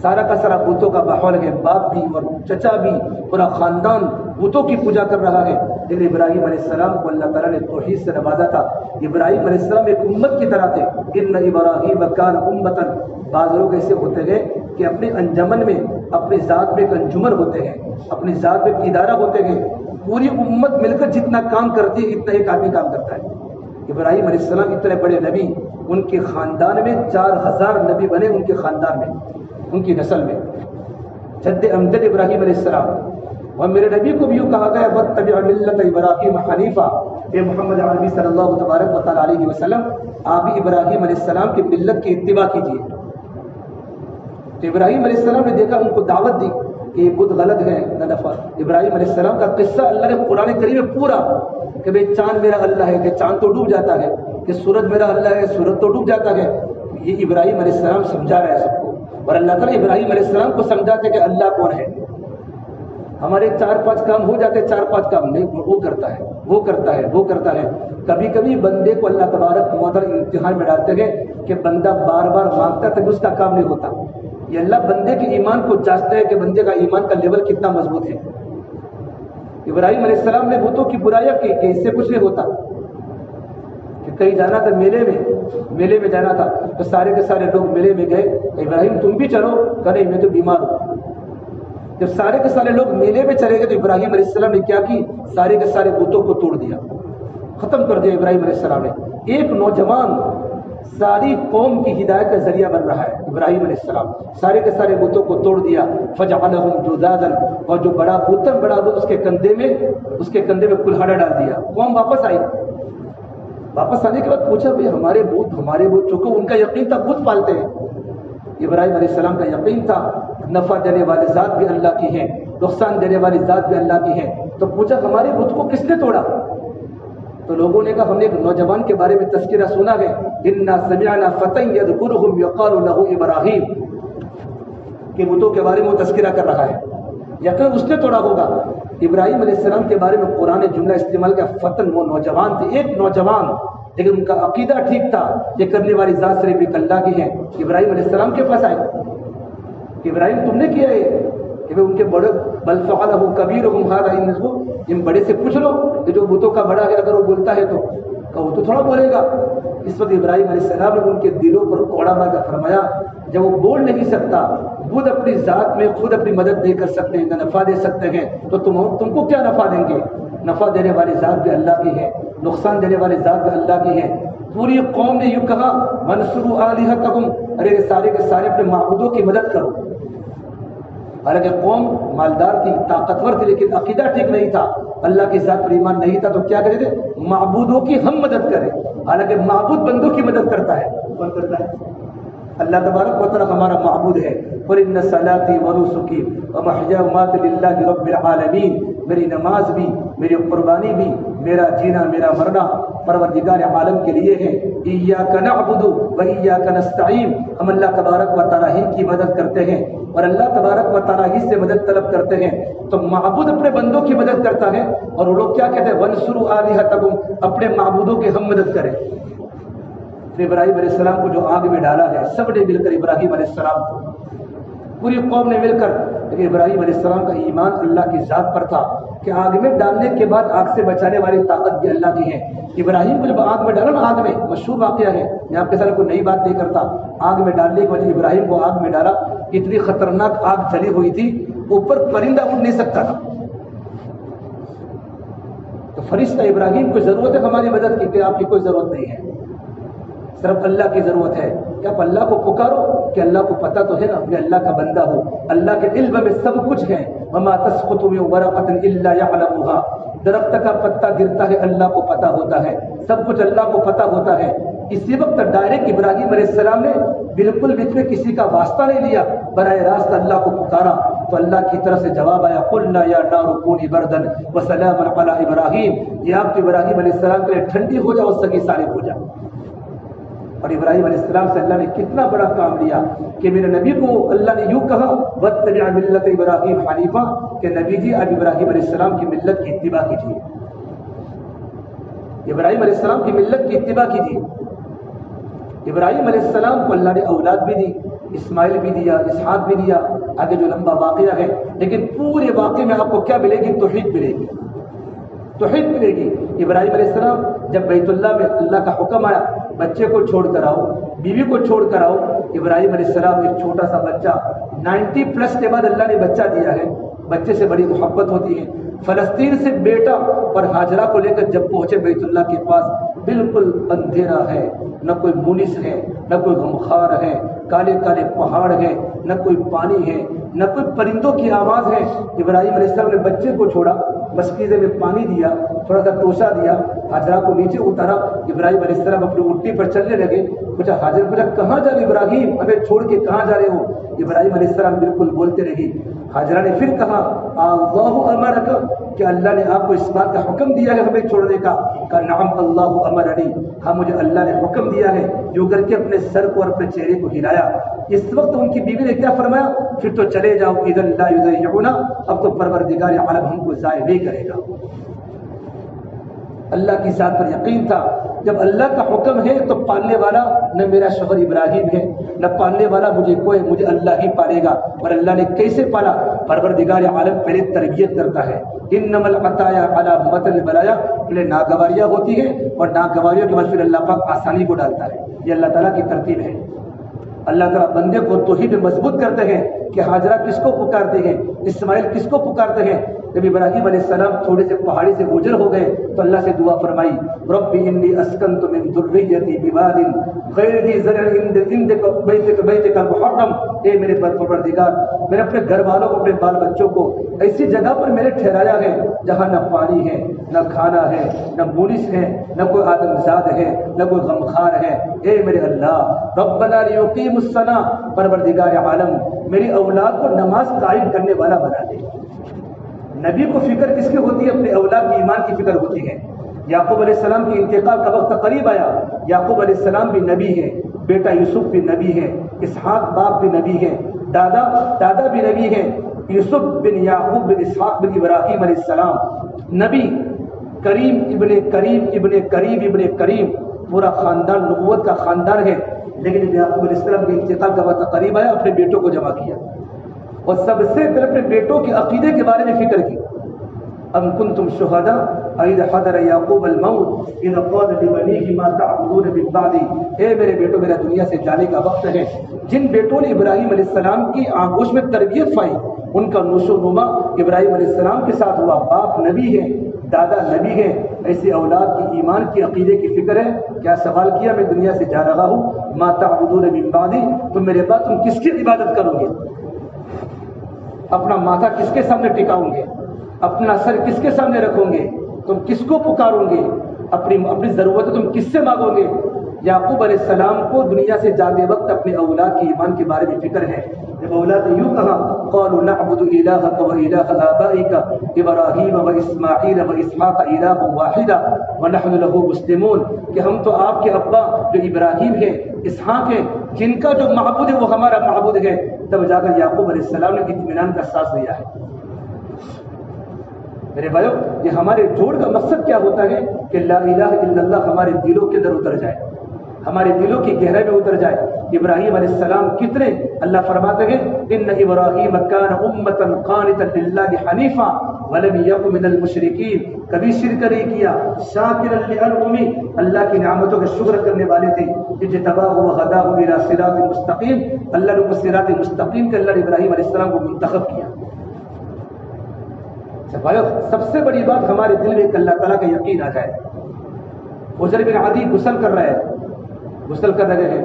سارا کا سارا بتوں کا ماحول ہے، باپ بھی اور چچا بھی، پورا خاندان بتوں کی پوجا کر رہا ہے. لیکن ابراہیم علیہ السلام کو اللہ تعالیٰ نے توحید سے نوازا تھا. ابراہیم علیہ السلام ایک امت کی طرح تھے. ان ابراہیم کان امتاً، بعض لوگ ایسے ہوتے ہیں کہ اپنے انجمن میں، اپنی ذات میں ایک انجمن ہوتے ہیں، اپنی ذات میں ایک ادارہ ہوتے ہیں، پوری امت مل کر جتنا کام کرتی ہے اتنا ایک آدمی کام کرتا ہے. ابراہیم علیہ السلام اتنے بڑے نبی، ان کے خاندان میں 4000 نبی بنے، ان کے خاندان میں، ان کی نسل میں. جد امجد ابراہیم علیہ السلام. اور میرے نبی کو بھی یوں کہا گیا واتبع ملت ابراہیم حنیفا، اے محمد عربی صلی اللہ تبارک و تعالیٰ علیہ وسلم آپ بھی ابراہیم علیہ السلام کی ملت کی اتباع کیجیے. تو ابراہیم علیہ السلام نے دیکھا، ان کو دعوت دی کہ یہ بت غلط ہے نہ نفع. ابراہیم علیہ السلام کا قصہ اللہ نے قرآن کریم میں پورا کہ بھئی چاند میرا اللہ ہے، کہ چاند تو ڈوب جاتا ہے، کہ سورج میرا اللہ ہے، سورج تو ڈوب جاتا ہے. یہ ابراہیم علیہ السلام سمجھا رہا ہے سب کو. اور اللہ تعالیٰ ابراہیم علیہ السلام کو سمجھاتے کہ اللہ کون ہے. ہمارے 4-5 کام ہو جاتے، 4-5 کام نہیں، وہ کرتا ہے. کبھی کبھی بندے کو اللہ تبارک و تعالیٰ امتحان میں ڈالتے ہیں کہ بندہ بار بار مانگتا ہے تب اس کا کام نہیں ہوتا. یہ اللہ بندے کے ایمان کو جانچتا ہے کہ بندے کا ایمان کا لیول کتنا مضبوط ہے. ابراہیم علیہ السلام نے بتوں کی برائیاں کی کہ اس سے کچھ نہیں ہوتا. کہ کہیں جانا تھا میلے میں جانا تھا تو سارے کے سارے لوگ میلے میں گئے. ابراہیم تم بھی چلو، کہ نہیں میں تو بیمار ہوں. جب سارے کے سارے لوگ میلے میں چلے گئے تو ابراہیم علیہ السلام نے کیا کی، سارے کے سارے بتوں کو توڑ دیا، ختم کر دیا. ابراہیم علیہ السلام نے ایک نوجوان ساری قوم کی ہدایت کا ذریعہ بن رہا ہے. ابراہیم علیہ السلام سارے کے سارے بتوں کو توڑ دیا. فجعلہم جذاذا، اور جو بڑا بت اس کے کندھے میں کلہاڑا ڈال دیا. قوم واپس آنے کے بعد پوچھا بھائی ہمارے بت چونکہ ان کا یقین تھا بت پالتے ہیں. ابراہیم علیہ السلام کا یقین تھا نفع دینے والی ذات بھی اللہ کی ہے، نقصان دینے والی ذات بھی اللہ کی ہے. تو پوچھا ہمارے بت کو کس نے توڑا؟ تو لوگوں نے کہا ہم نے ایک نوجوان کے بارے میں تذکرہ سنا ہے، انا سمعنا فتى يذكرهم يقال له ابراہیم، کہ بتوں کے بارے میں وہ تذکرہ کر رہا ہے. یقین اس نے توڑا ہوگا. ابراہیم علیہ السلام کے بارے میں قرآن جملہ استعمال کیا، فتن، وہ نوجوان تھے، ایک نوجوان، لیکن ان کا عقیدہ ٹھیک تھا. یہ کرنے والی ذات صرف ایک اللہ کی ہے. ابراہیم علیہ السلام کے پاس آئے کہ ابراہیم تم نے کیا ہے، کہ ان کے بل فعلہ کبیرہم ھذا ان نسوا، ان بڑے سے پوچھ لو کہ جو بتوں کا بڑا ہے اگر وہ بولتا ہے تو وہ تو تھوڑا بولے گا۔ اس وقت ابراہیم علیہ السلام نے ان کے دلوں پر کوڑا مار کر فرمایا جب وہ بول نہیں سکتا، خود اپنی ذات میں خود اپنی مدد نہیں کر سکتے ہیں، نہ نفع دے سکتے ہیں، تو تم کو کیا نفع دیں گے؟ نفع دینے والی ذات بھی اللہ کی ہے، نقصان دینے والی ذات بھی اللہ کی ہے۔ پوری قوم نے یوں کہا منصروا آلہتکم، ارے سارے کے سارے اپنے معبودوں کی مدد کرو۔ حالانکہ قوم مالدار تھی، طاقتور تھی، لیکن عقیدہ ٹھیک نہیں تھا، اللہ کی ذات پر ایمان نہیں تھا، تو کیا کرتے تھے؟ معبودوں کی ہم مدد کریں۔ حالانکہ معبود بندوں کی مدد کرتا ہے، کون کرتا ہے؟ اللہ تبارک و تعالی ہمارا معبود ہے۔ قل ان صلاتي ونسكي ومحياي ومماتي لله رب العالمین، میری نماز بھی، میری قربانی بھی، میرا جینا میرا مرنا پروردگار عالم کے لیے ہے۔ ایاک نعبد وایاک نستعین، ہم اللہ تبارک و تعالی ہی کی مدد کرتے ہیں اور اللہ تبارک و تعالی ہی سے مدد طلب کرتے ہیں۔ تو معبود اپنے بندوں کی مدد کرتا ہے، اور وہ لوگ کیا کہتے ہیں؟ وانصروا آلہتکم، اپنے معبودوں کی ہم مدد کریں۔ پھر ابراہیم علیہ السلام کو جو آگ میں ڈالا ہے، سب نے مل کر ابراہیم علیہ السلام کو، پوری قوم نے مل کر، لیکن ابراہیم علیہ السلام کا ایمان اللہ کی ذات پر تھا کہ آگ میں ڈالنے کے بعد آگ سے بچانے والی طاقت بھی اللہ کی ہے۔ ابراہیم کو جب آگ میں ڈالا نا، آگ میں مشہور واقعہ ہے، میں آپ کے ساتھ کوئی نئی بات نہیں کرتا، آگ میں ڈالنے کی وجہ ابراہیم کو آگ میں ڈالا، اتنی خطرناک آگ جلی ہوئی تھی، اوپر پرندہ اڑ نہیں سکتا تھا۔ تو فرشتہ ابراہیم کو ضرورت ہے ہماری مدد کی، کہ آپ کی کوئی ضرورت نہیں ہے، صرف اللہ کی ضرورت ہے کہ آپ اللہ کو پکارو، کہ اللہ کو پتہ تو ہے نا میں اللہ کا بندہ ہوں، اللہ کے علم میں سب کچھ ہے۔ وما تسقط من ورقۃ الا يعلمها، درخت کا پتا گرتا ہے اللہ کو پتہ ہوتا ہے، سب کچھ اللہ کو پتہ ہوتا ہے۔ اسی وقت ڈائریکٹ ابراہیم علیہ السلام نے بالکل بیچ میں کسی کا واسطہ نہیں لیا، براہ راست اللہ کو پکارا، تو اللہ کی طرف سے جواب آیا قلنا یا نار کونی بردا وسلاما علی ابراہیم، یہ آپ کے ابراہیم علیہ السلام کے لیے ٹھنڈی ہو جاؤ، سگی سالم ہو جاؤ۔ اور ابراہیم علیہ السلام سے اللہ نے کتنا بڑا کام لیا کہ میرے نبی کو اللہ نے یوں کہا واتبع ملت ابراہیم حنیفا، کہ نبی جی اب ابراہیم علیہ السلام کی ملت کی اتباع کیجیے، ابراہیم علیہ السلام کی ملت کی اتباع کیجیے۔ ابراہیم علیہ السلام کو اللہ نے اولاد بھی دی، اسماعیل بھی دیا، اسحاق بھی دیا، آگے جو لمبا واقعہ ہے، لیکن پورے واقعے میں آپ کو کیا ملے گی؟ توحید ملے گی، توحید ملے گی۔ ابراہیم علیہ السلام جب بیت اللہ میں اللہ کا حکم آیا بچے کو چھوڑ کر آؤ، بیوی کو چھوڑ کر آؤ، ابراہیم علیہ السلام ایک چھوٹا سا بچہ، 90+ کے بعد اللہ نے بچہ دیا ہے، بچے سے بڑی محبت ہوتی ہے۔ فلسطین سے بیٹا اور ہاجرہ کو لے کر جب پہنچے بیت اللہ کے پاس، بالکل اندھیرا ہے، نہ کوئی مونس ہے، نہ کوئی غمخوار ہے، کالے کالے پہاڑ ہیں، نہ کوئی پانی ہے، نہ کوئی پرندوں کی آواز ہے۔ ابراہیم علیہ السلام نے بچے کو چھوڑا، مشکیزے میں پانی دیا، تھوڑا سا توشہ دیا، ہاجرہ کو نیچے اتارا، ابراہیم علیہ السلام اپنی اونٹی پر چلنے لگے۔ پوچھا ہاجر، پوچھا کہاں جا رہے ابراہیم، ہمیں چھوڑ کے کہاں جا رہے ہو؟ ابراہیم علیہ السلام بالکل بولتے رہی۔ ہاجرہ نے پھر کہا اللہ امرک، کہ اللہ نے آپ کو اس بات کا حکم دیا ہے ہمیں چھوڑنے کا؟ کہا نعم اللہ امرنی، ہاں مجھے اللہ نے حکم دیا ہے، جو کر کے اپنے سر کو اور اپنے چہرے کو ہلایا۔ اس وقت ان کی بیوی نے کیا فرمایا؟ پھر تو چلے جاؤ، اذا لا یضیعنا، اب تو پروردگار عالم ہم کو ضائع نہیں کرے گا۔ اللہ کی ذات پر یقین تھا، جب اللہ کا حکم ہے تو پالنے والا نہ میرا شوہر ابراہیم ہے، نہ پالنے والا مجھے کوئی، مجھے اللہ ہی پالے گا۔ اور اللہ نے کیسے پالا؟ پروردگار عالم پہلے تربیت کرتا ہے، انما العطایا علی متن البلایا، پہلے ناگواریاں ہوتی ہیں اور ناگواریوں کے بعد پھر اللہ پاک آسانی کو ڈالتا ہے۔ یہ اللہ تعالیٰ کی ترتیب ہے۔ اللہ تعالیٰ بندے کو توحید میں مضبوط کرتے ہیں کہ ہاجرہ کس کو پکارتے ہیں، اسماعیل کس کو پکارتے ہیں۔ جب ابراہیم علیہ السلام تھوڑے سے پہاڑی سے گزر ہو گئے تو اللہ سے دعا فرمائی رب انی اسکنت من ذریتی بواد غیر ذی زرع عندک بیتک المحرم، اے میرے پروردگار، میں نے اپنے گھر والوں کو، اپنے بال بچوں کو ایسی جگہ پر میں نے ٹھہرایا ہے جہاں نہ پانی ہے، نہ کھانا ہے، نہ مونس ہے، نہ کوئی آدمزاد ہے، نہ کوئی غمخوار ہے۔ اے میرے اللہ ربنا لیقیموا الصلاۃ، پروردگار عالم میری اولاد کو نماز قائم کرنے والا بنا دے۔ نبی کو فکر کس کی ہوتی ہے؟ اپنے اولاد کی ایمان کی فکر ہوتی ہے۔ یعقوب علیہ السلام کی انتقال کا وقت قریب آیا، یعقوب علیہ السلام بھی نبی ہے، بیٹا یوسف بھی نبی ہے، اسحاق باپ بھی نبی ہے، دادا بھی نبی ہے، یوسف بن یعقوب بن اسحاق بن ابراہیم علیہ السلام نبی، کریم ابن کریم ابن کریم ابن کریم، پورا خاندان نبوت کا خاندان ہے۔ لیکن جب یعقوب علیہ السلام کے انتقال کا وقت قریب آیا، اپنے بیٹوں کو جمع کیا، اور سب سے پہلے اپنے بیٹوں کے عقیدے کے بارے میں فکر کی. ام کنتم شہداء اذ حضر یعقوب الموت اذ قال لبنیہ ما تعبدون من بعدی. اے میرے بیٹوں، میرا دنیا سے جانے کا وقت ہے. جن بیٹوں نے ابراہیم علیہ السلام کی آغوش میں تربیت پائی، ان کا نشو و نما ابراہیم علیہ السلام کے ساتھ ہوا. باپ نبی ہے، دادا نبی ہے، ایسی اولاد کی ایمان کی عقیدے کی فکر ہے. کیا سوال کیا، میں دنیا سے جا رہا ہوں، ما تعبدون من بعدی، تم میرے بعد تم کس کی عبادت کرو گے؟ اپنا ماتھا کس کے سامنے ٹکاؤں گے؟ اپنا سر کس کے سامنے رکھو گے؟ تم کس کو پکارو گے؟ اپنی ضرورت تم کس سے مانگو گے؟ یعقوب علیہ السلام کو دنیا سے جاتے وقت اپنے اولاد کی ایمان کے بارے میں فکر ہے. جب اولاد نے یوں کہا قالوا نعبد الہک و الہ آبائک ابراہیم و اسماعیل و اسحاق الہ واحدا ونحن له مسلمون، کہ ہم تو آپ کے ابا جو ابراہیم ہے، اسحاق ہے، جن کا جو معبود ہے وہ ہمارا معبود ہے. تب جا کر یعقوب علیہ السلام نے اطمینان کا سانس لیا ہے. میرے بھائیو، یہ ہمارے جوڑ کا مقصد کیا ہوتا ہے کہ لا الہ الا اللہ ہمارے دلوں کے اندر اتر جائے، ہمارے دلوں کی گہرائی میں اتر جائے. ابراہیم علیہ السلام کتنے، اللہ فرماتے ہیں ان ابراہیم کان امۃ قانتا للہ حنیفا ولم یک من المشرکین، کبھی شرک نہیں کیا، شاکرا لانعمہ، اللہ کی نعمتوں کا شکر کرنے والے تھے. اجتباہ وہداہ الی صراط مستقیم، اللہ نے اس صراط مستقیم کے اللہ نے ابراہیم علیہ السلام کو منتخب کیا. سب سے بڑی بات ہمارے دل میں اللہ تعالیٰ کا یقین آ جائے. حجر بن عدی غسل کر رہے ہیں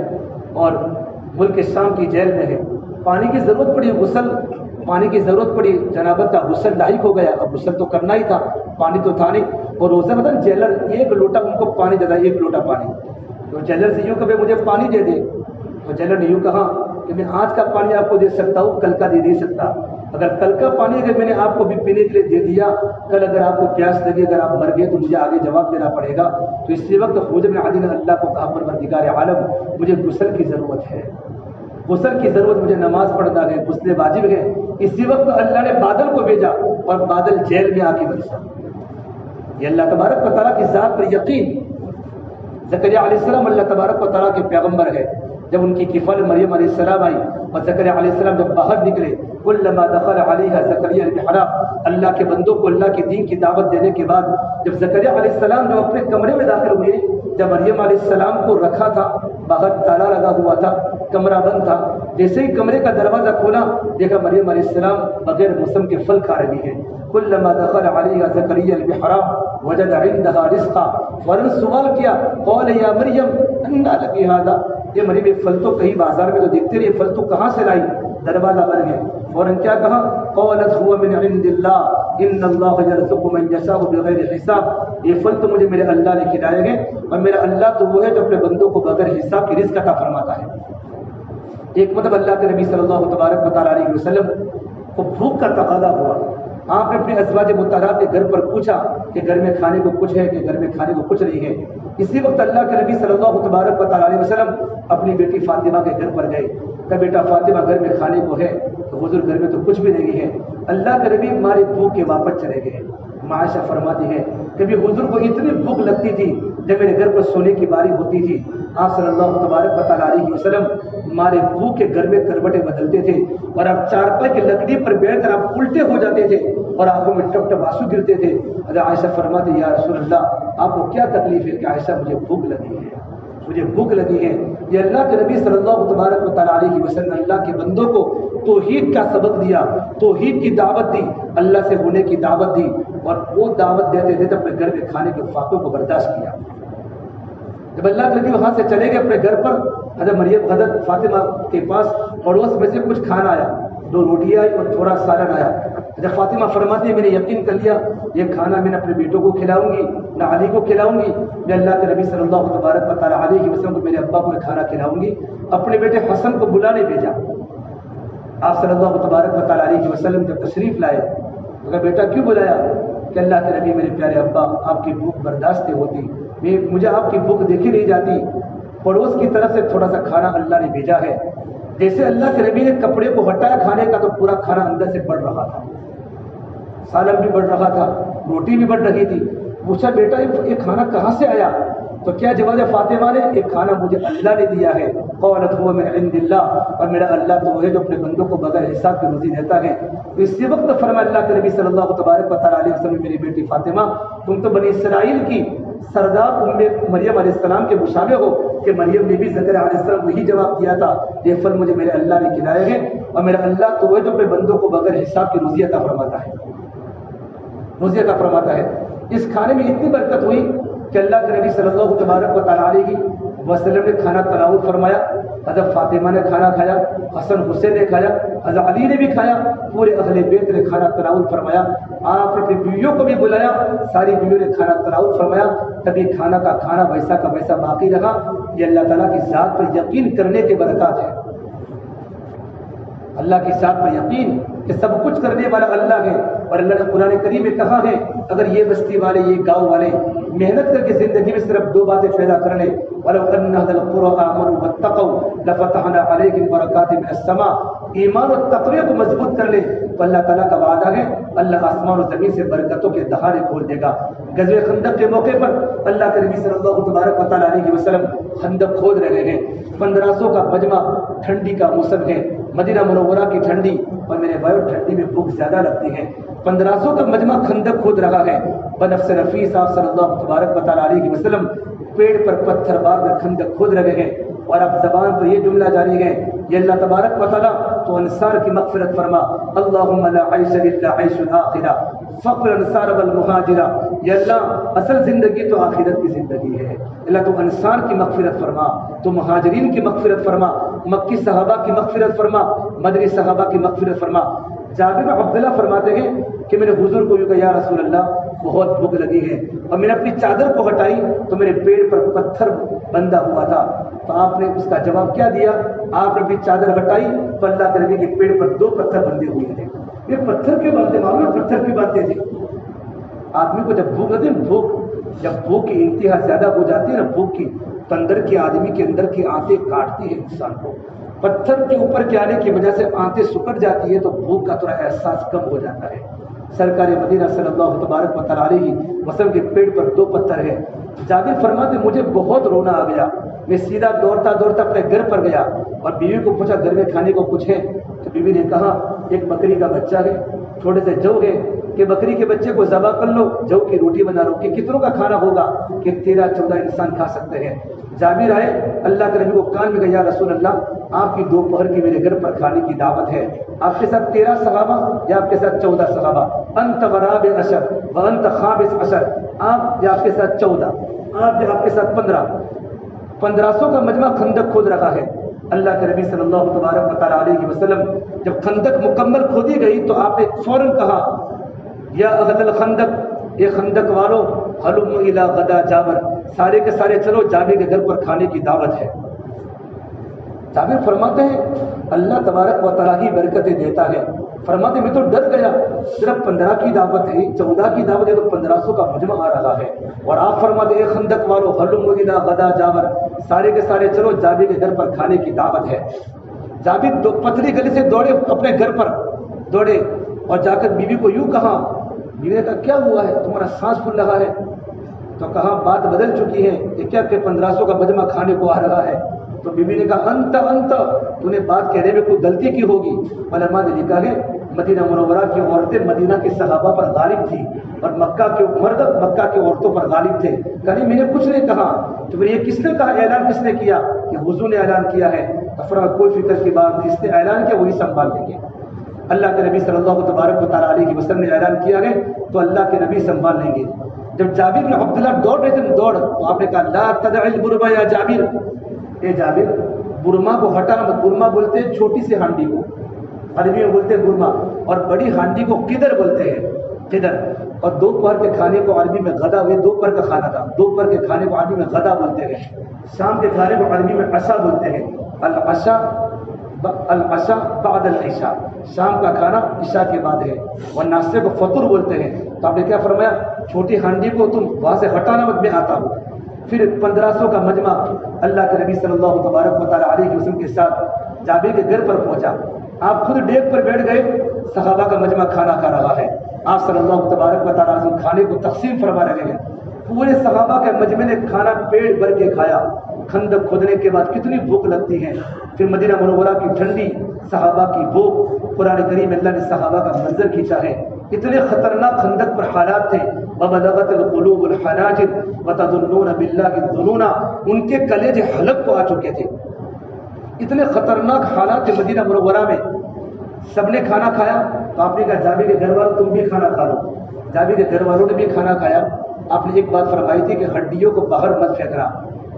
اور ملک شام کی جیل میں ہے. پانی کی ضرورت پڑی، جنابت کا غسل لاحق ہو گیا. اب غسل تو کرنا ہی تھا، پانی تو تھا نہیں. اور روزہ بدن جیلر ایک لوٹا ان کو پانی دے، ایک لوٹا پانی. تو جیلر سے یوں کہ مجھے پانی دے دے. تو جیلر نے یوں کہا کہ میں آج کا پانی آپ کو دے سکتا ہوں، کل کا دے نہیں سکتا. اگر کل کا پانی اگر میں نے آپ کو بھی پینے کے لیے دے دیا، کل اگر آپ کو پیاس لگی، اگر آپ مر گئے تو مجھے آگے جواب دینا پڑے گا. تو اسی وقت حجر بن عدی نے اللہ کو کہا پروردگار عالم، مجھے غسل کی ضرورت ہے، غسل کی ضرورت، مجھے نماز پڑھنا ہے، غسل واجب ہے. اسی وقت اللہ نے بادل کو بھیجا اور بادل جیل میں آ کے برسا. یہ اللہ تبارک و تعالیٰ کی ذات پر یقین. زکریا علیہ السلام اللہ تبارک و تعالیٰ کے پیغمبر ہے. جب ان کی کفل مریم علیہ السلام آئی اور زکریا علیہ السلام جب باہر نکلے، کلما دخل علیہا زکریا المحراب، اللہ کے بندوں کو اللہ کے دین کی دعوت دینے کے بعد جب زکریا علیہ السلام جو اپنے کمرے میں داخل ہوئے، جب مریم علیہ السلام کو رکھا تھا، باہر تالا لگا ہوا تھا، کمرہ بند تھا. جیسے ہی کمرے کا دروازہ کھولا، دیکھا مریم علیہ السلام بغیر موسم کے پھل کھا رہی ہے. کلما دخل علیہا زکریا المحراب وجد عندها رزقا، فوراً سوال کیا، قال یا مریم انا لکی ھذا، یہ مریم یہ پھل تو کہیں بازار میں تو دیکھتے رہے، پھل تو کہاں سے لائی؟ دروازہ بن گیا. فوراً کیا کہا؟ قالت هو من عند اللہ ان اللہ یرزق من یشاء بغیر حساب، یہ پھل تو مجھے میرے اللہ نے کھلائے ہیں اور میرا اللہ تو وہ ہے جو اپنے بندوں کو بغیر حساب کی رزق عطا فرماتا ہے. ایک مطلب اللہ کے نبی صلی اللہ تبارک و تعالیٰ علیہ وسلم کو بھوک کا تقاضا ہوا. آپ نے اپنے ازواج مطہرات کے گھر پر پوچھا کہ گھر میں کھانے کو کچھ ہے کہ گھر میں کھانے کو کچھ نہیں ہے. اسی وقت اللہ کے نبی صلی اللہ تبارک و تعالیٰ علیہ وسلم اپنی بیٹی فاطمہ کے گھر پر گئے. کہ بیٹا فاطمہ گھر میں کھانے کو ہے؟ تو حضور گھر میں تو کچھ بھی نہیں ہے. اللہ کے نبی ہماری بھوک کے واپس چلے گئے. عائشہ فرماتی ہے کبھی حضور کو اتنی بھوک لگتی تھی جب میرے گھر پر سونے کی باری ہوتی تھی، آپ صلی اللہ تبارک و تعالیٰ علیہ وسلم ہمارے بھوک کے گھر میں کروٹیں بدلتے تھے اور آپ چارپائی کی لکڑی پر بیٹھ کر آپ الٹے ہو جاتے تھے اور آنکھوں میں ٹپ ٹپ آنسو گرتے تھے. اگر عائشہ فرماتی یا رسول اللہ آپ کو کیا تکلیف ہے؟ کہ عائشہ مجھے بھوک لگی ہے، مجھے بھوک لگی ہے. یہ اللہ کے نبی صلی اللہ تبارک و تعالیٰ علیہ وسلم اللہ کے بندوں کو توحید کا سبق دیا، توحید کی دعوت دی، اللہ سے ہونے کی دعوت دی اور وہ دعوت دیتے دیتے اپنے گھر میں کھانے کے فاقوں کو برداشت کیا. جب اللہ کے نبی وہاں سے چلے گئے اپنے گھر پر، حضرت فاطمہ کے پاس پڑوس میں سے کچھ کھانا آیا، 2 روٹیاں آئی اور تھوڑا سالن آیا. جب فاطمہ فرماتی ہے میں نے یقین کر لیا یہ کھانا میں نے اپنے بیٹوں کو کھلاؤں گی، نہ علی کو کھلاؤں گی، میں اللہ کے نبی صلی اللہ تبارک و تعالیٰ علیہ وسلم کو میرے ابا کو کھانا کھلاؤں گی. اپنے بیٹے حسن کو بلانے بھیجا. آپ صلی اللہ تبارک و تعالیٰ علیہ وسلم جب تشریف لائے تو بیٹا کیوں بلایا؟ کہ اللہ کے نبی میرے پیارے ابا آپ کی بھوک برداشت ہوتی، مجھے آپ کی بھوک دیکھی نہیں جاتی، پڑوس کی طرف سے تھوڑا سا کھانا اللہ نے بھیجا ہے. جیسے اللہ کے نبی نے کپڑے کو ہٹایا کھانے کا تو پورا کھانا اندر سے بڑھ رہا تھا، سالن بھی بڑھ رہا تھا، روٹی بھی بڑھ رہی تھی. پوچھا بیٹا یہ کھانا کہاں سے آیا؟ تو کیا جواب فاطمہ نے؟ ایک کھانا مجھے اللہ نے دیا ہے، قالت هو من عند اللہ، اور میرا اللہ تو وہ ہے جو اپنے بندوں کو بغیر حساب کی روزی دیتا ہے۔ تو اسی وقت فرمایا اللہ کے نبی صلی اللہ تبارک و تعالیٰ علیہ وسلم، میری بیٹی فاطمہ تم تو بنی اسرائیل کی سردار مریم علیہ السلام کے مشابہ ہو، کہ مریم نے بھی زکریا علیہ السلام کو یہی جواب دیا تھا، یہ پھل مجھے میرے اللہ نے کھلائے ہیں، اور میرا اللہ تو وہ ہے جو اپنے بندوں کو بغیر حساب کی روزی عطا فرماتا ہے، روزی عطا فرماتا ہے۔ اس کھانے میں اتنی برکت ہوئی کہ اللہ کے نبی صلی اللہ تبارک و تعالیٰ علیہ وسلم نے کھانا تناول فرمایا، حضرت فاطمہ نے کھانا کھایا، حسن حسین نے کھایا، حضرت علی نے بھی کھایا، پورے اہل بیت نے کھانا تناول فرمایا۔ آپ نے اپنی بیویوں کو بھی بلایا، ساری بیویوں نے کھانا تناول فرمایا، تبھی کھانا کا کھانا ویسا کا ویسا باقی رہا۔ یہ اللہ تعالیٰ کی ذات پر یقین کرنے کے برکات ہے، اللہ کی ذات پر یقین کہ سب کچھ کرنے والا اللہ ہے۔ اور اللہ نے قرآن کریم میں کہا ہے، اگر یہ بستی والے، یہ گاؤں والے محنت کر کے زندگی میں صرف دو باتیں پیدا کر لیں، وَلَوْ أَنَّ أَهْلَ الْقُرَىٰ آمَنُوا وَاتَّقَوْا لَفَتَحْنَا عَلَيْهِمْ بَرَكَاتٍ مِّنَ السَّمَاءِ، ایمان اور تقوی کو مضبوط کر لے تو اللہ تعالیٰ کا وعدہ ہے، اللہ آسمان و زمین سے برکتوں کے دہانے کھول دے گا۔ غزوہ خندق کے موقع پر اللہ کے نبی صلی اللہ تبارک و تعالیٰ علیہ وسلم خندق کھود رہے ہیں، 1500 کا مجمع، ٹھنڈی کا موسم ہے، مدینہ منورہ کی ٹھنڈی، اور میرے بھائیو ٹھنڈی میں بھوک زیادہ لگتی ہے۔ 1500 کا مجمع خندق کھود رہا ہے، بنفس نفیس آپ صلی اللہ تبارک و تعالیٰ علیہ وسلم پیڑ پر پتھر مار کر خندق کھود رہے ہیں، اور اب زبان پر یہ جملہ جاری ہے، یہ اللہ تبارک و تعالیٰ تو انصار کی مغفرت فرما، اللہم لا عیش الا عیش الاخرہ فقر انصار والمہاجرہ، یہ اللہ اصل زندگی تو آخرت کی زندگی ہے، اللہ تو انصار کی مغفرت فرما، تو مہاجرین کی مغفرت فرما، مکی صحابہ کی مغفرت فرما، مدنی صحابہ کی مغفرت فرما۔ جابر بن عبداللہ فرماتے ہیں کہ میں نے حضور کو یوں کہا، یا رسول اللہ بہت بھوک لگی ہے، اور میں نے اپنی چادر کو ہٹائی تو میرے پیڑ پر پتھر بندھا ہوا تھا، تو آپ نے اس کا جواب کیا دیا؟ آپ نے اپنی چادر ہٹائی تو اللہ کے نبی کے پیڑ پر 2 پتھر بندھے ہوئے تھے۔ یہ پتھر کیوں باندھتے؟ معلوم ہے پتھر کیوں باندھتے تھے؟ آدمی کو جب بھوک لگتی ہے، جب بھوک کی انتہا زیادہ ہو جاتی ہے نا، بھوک کی تو اندر کی آدمی کے اندر کی آنتیں کاٹتی ہے انسان کو، پتھر کے اوپر کے آنے کی وجہ سے آنتیں سکڑ جاتی ہے تو بھوک کا تھوڑا احساس کم ہو جاتا ہے۔ سرکار مدینہ صلی اللہ تبارک و تعالیٰ علیہ وسلم کے پیڑ پر 2 پتھر ہیں۔ جابر فرماتے مجھے بہت رونا آ گیا، میں سیدھا دوڑتا دوڑتا اپنے گھر پر گیا اور بیوی کو پوچھا گھر میں کھانے کو کچھ ہے؟ تو بیوی نے کہا ایک بکری کا بچہ ہے، تھوڑے سے جو ہے کہ بکری کے بچے کو ذبح کر لو، جو کی روٹی بنا لو، کہ کتنوں کا کھانا ہوگا؟ کہ 13-14 انسان کھا سکتے ہیں۔ جابر آئے، اللہ کے نبی کو کان میں گیا، رسول اللہ آپ کی دوپہر کی میرے گھر پر کھانے کی دعوت ہے، آپ کے ساتھ 13 صحابہ یا آپ کے ساتھ 14 صحابہ؟ انت ورابع عشر وانت خامس عشر، آپ یا آپ کے ساتھ 14، آپ یا آپ کے ساتھ 15۔ 1500 کا مجمع خندق کھود رہا ہے۔ اللہ کے نبی صلی اللہ تبارک و تعالیٰ علیہ وسلم جب خندق مکمل کھودی گئی تو آپ نے فوراً کہا، یا اہل الخندق، یہ خندق والو، ہلم الی غدا جابر، سارے کے سارے چلو جابر کے گھر پر کھانے کی دعوت ہے۔ جابر فرماتے ہیں اللہ تبارک و تعالیٰ ہی برکتیں دیتا ہے، فرماتے میں تو ڈر گیا، صرف 15 کی دعوت ہے، 14 کی دعوت ہے تو 1500 کا مجمع آ رہا ہے، اور آپ فرماتے ہیں خندق والو ہلم الی غدا جابر، سارے کے سارے چلو جابر کے گھر پر کھانے کی دعوت ہے۔ جابر پتلی گلی سے دوڑے، اپنے گھر پر دوڑے اور جا کر بیوی کو یوں کہا، بیوی نے کہا کیا ہوا ہے، تمہارا سانس پھول رہا ہے؟ تو کہا بات بدل چکی ہے، یہ کیا کہ 1500 کا مجمع کھانے کو آ رہا ہے؟ تو بیوی نے کہا انت تو نے بات کہنے میں کوئی غلطی کی ہوگی۔ علماء نے لکھا ہے مدینہ منورہ کی عورتیں مدینہ کے صحابہ پر غالب تھی اور مکہ کے مرد مکہ کی عورتوں پر غالب تھے، کہیں میں نے کچھ نہیں کہا۔ تو پھر یہ کس نے کہا، اعلان کس نے کیا؟ کہ حضور نے اعلان کیا ہے۔ افراد کوئی فکر کی بات نہیں، اس نے اعلان کیا وہی سنبھال لیں گے۔ اللہ کے نبی صلی اللہ تبارک و تعالیٰ علیہ وسلم نے اعلان کیا ہے تو اللہ کے نبی سنبھال لیں گے۔ جب جابر بن عبداللہ دوڑ رہے تھے دوڑ، تو آپ نے کہا لا تدع البرما یا جابر، اے جابر برما کو ہٹا مت۔ برما بولتے ہیں چھوٹی سی ہانڈی کو، عربی میں بولتے ہیں برما، اور بڑی ہانڈی کو قدر بولتے ہیں، قدر۔ اور دوپہر کے کھانے کو عربی میں غدا، ہوئے دوپہر کا کھانا تھا، دوپہر کے کھانے کو عربی میں غدا بولتے ہیں، شام کے کھانے کو عربی میں عشاء بولتے ہیں۔ العشاء بعد العشاء، شام کا کھانا عشاء کے بعد ہے، اور ناشتے کو فطر بولتے ہیں۔ تو آپ نے کیا فرمایا، چھوٹی ہانڈی کو تم وہاں سے ہٹانا مت، میں آتا ہوں۔ پھر 1500 کا مجمع اللہ کے نبی صلی اللہ تبارک و تعالیٰ علیہ وسلم کے ساتھ جابر کے گھر پر پہنچا، آپ خود ڈیک پر بیٹھ گئے، صحابہ کا مجمع کھانا کھا رہا ہے، آپ صلی اللہ تبارک و تعالیٰ علیہ وسلم کھانے کو تقسیم فرما رہے ہیں۔ پورے صحابہ کے مجمع نے کھانا پیٹ بھر کے کھایا. خندق کھودنے کے بعد کتنی بھوک لگتی ہے. پھر مدینہ منورہ کی ٹھنڈی، صحابہ کی بھوک. قرآن کریم اللہ نے صحابہ کا منظر کھینچا ہے. اتنے خطرناک خندق پر حالات تھے. وَبَلَغَتِ الْقُلُوبُ الْحَنَاجِرَ وَتَظُنُّونَ بِاللَّهِ الظُّنُونَ. ان کے کلیجے حلق کو آ چکے تھے. اتنے خطرناک حالات تھے مدینہ منورہ میں. سب نے کھانا کھایا تو آپ نے کہا جابر کے گھر والوں تم بھی کھانا کھا لو. جابر کے گھر والوں نے بھی کھانا کھایا. آپ نے ایک بات فرمائی تھی کہ ہڈیوں کو باہر مت پھینکنا.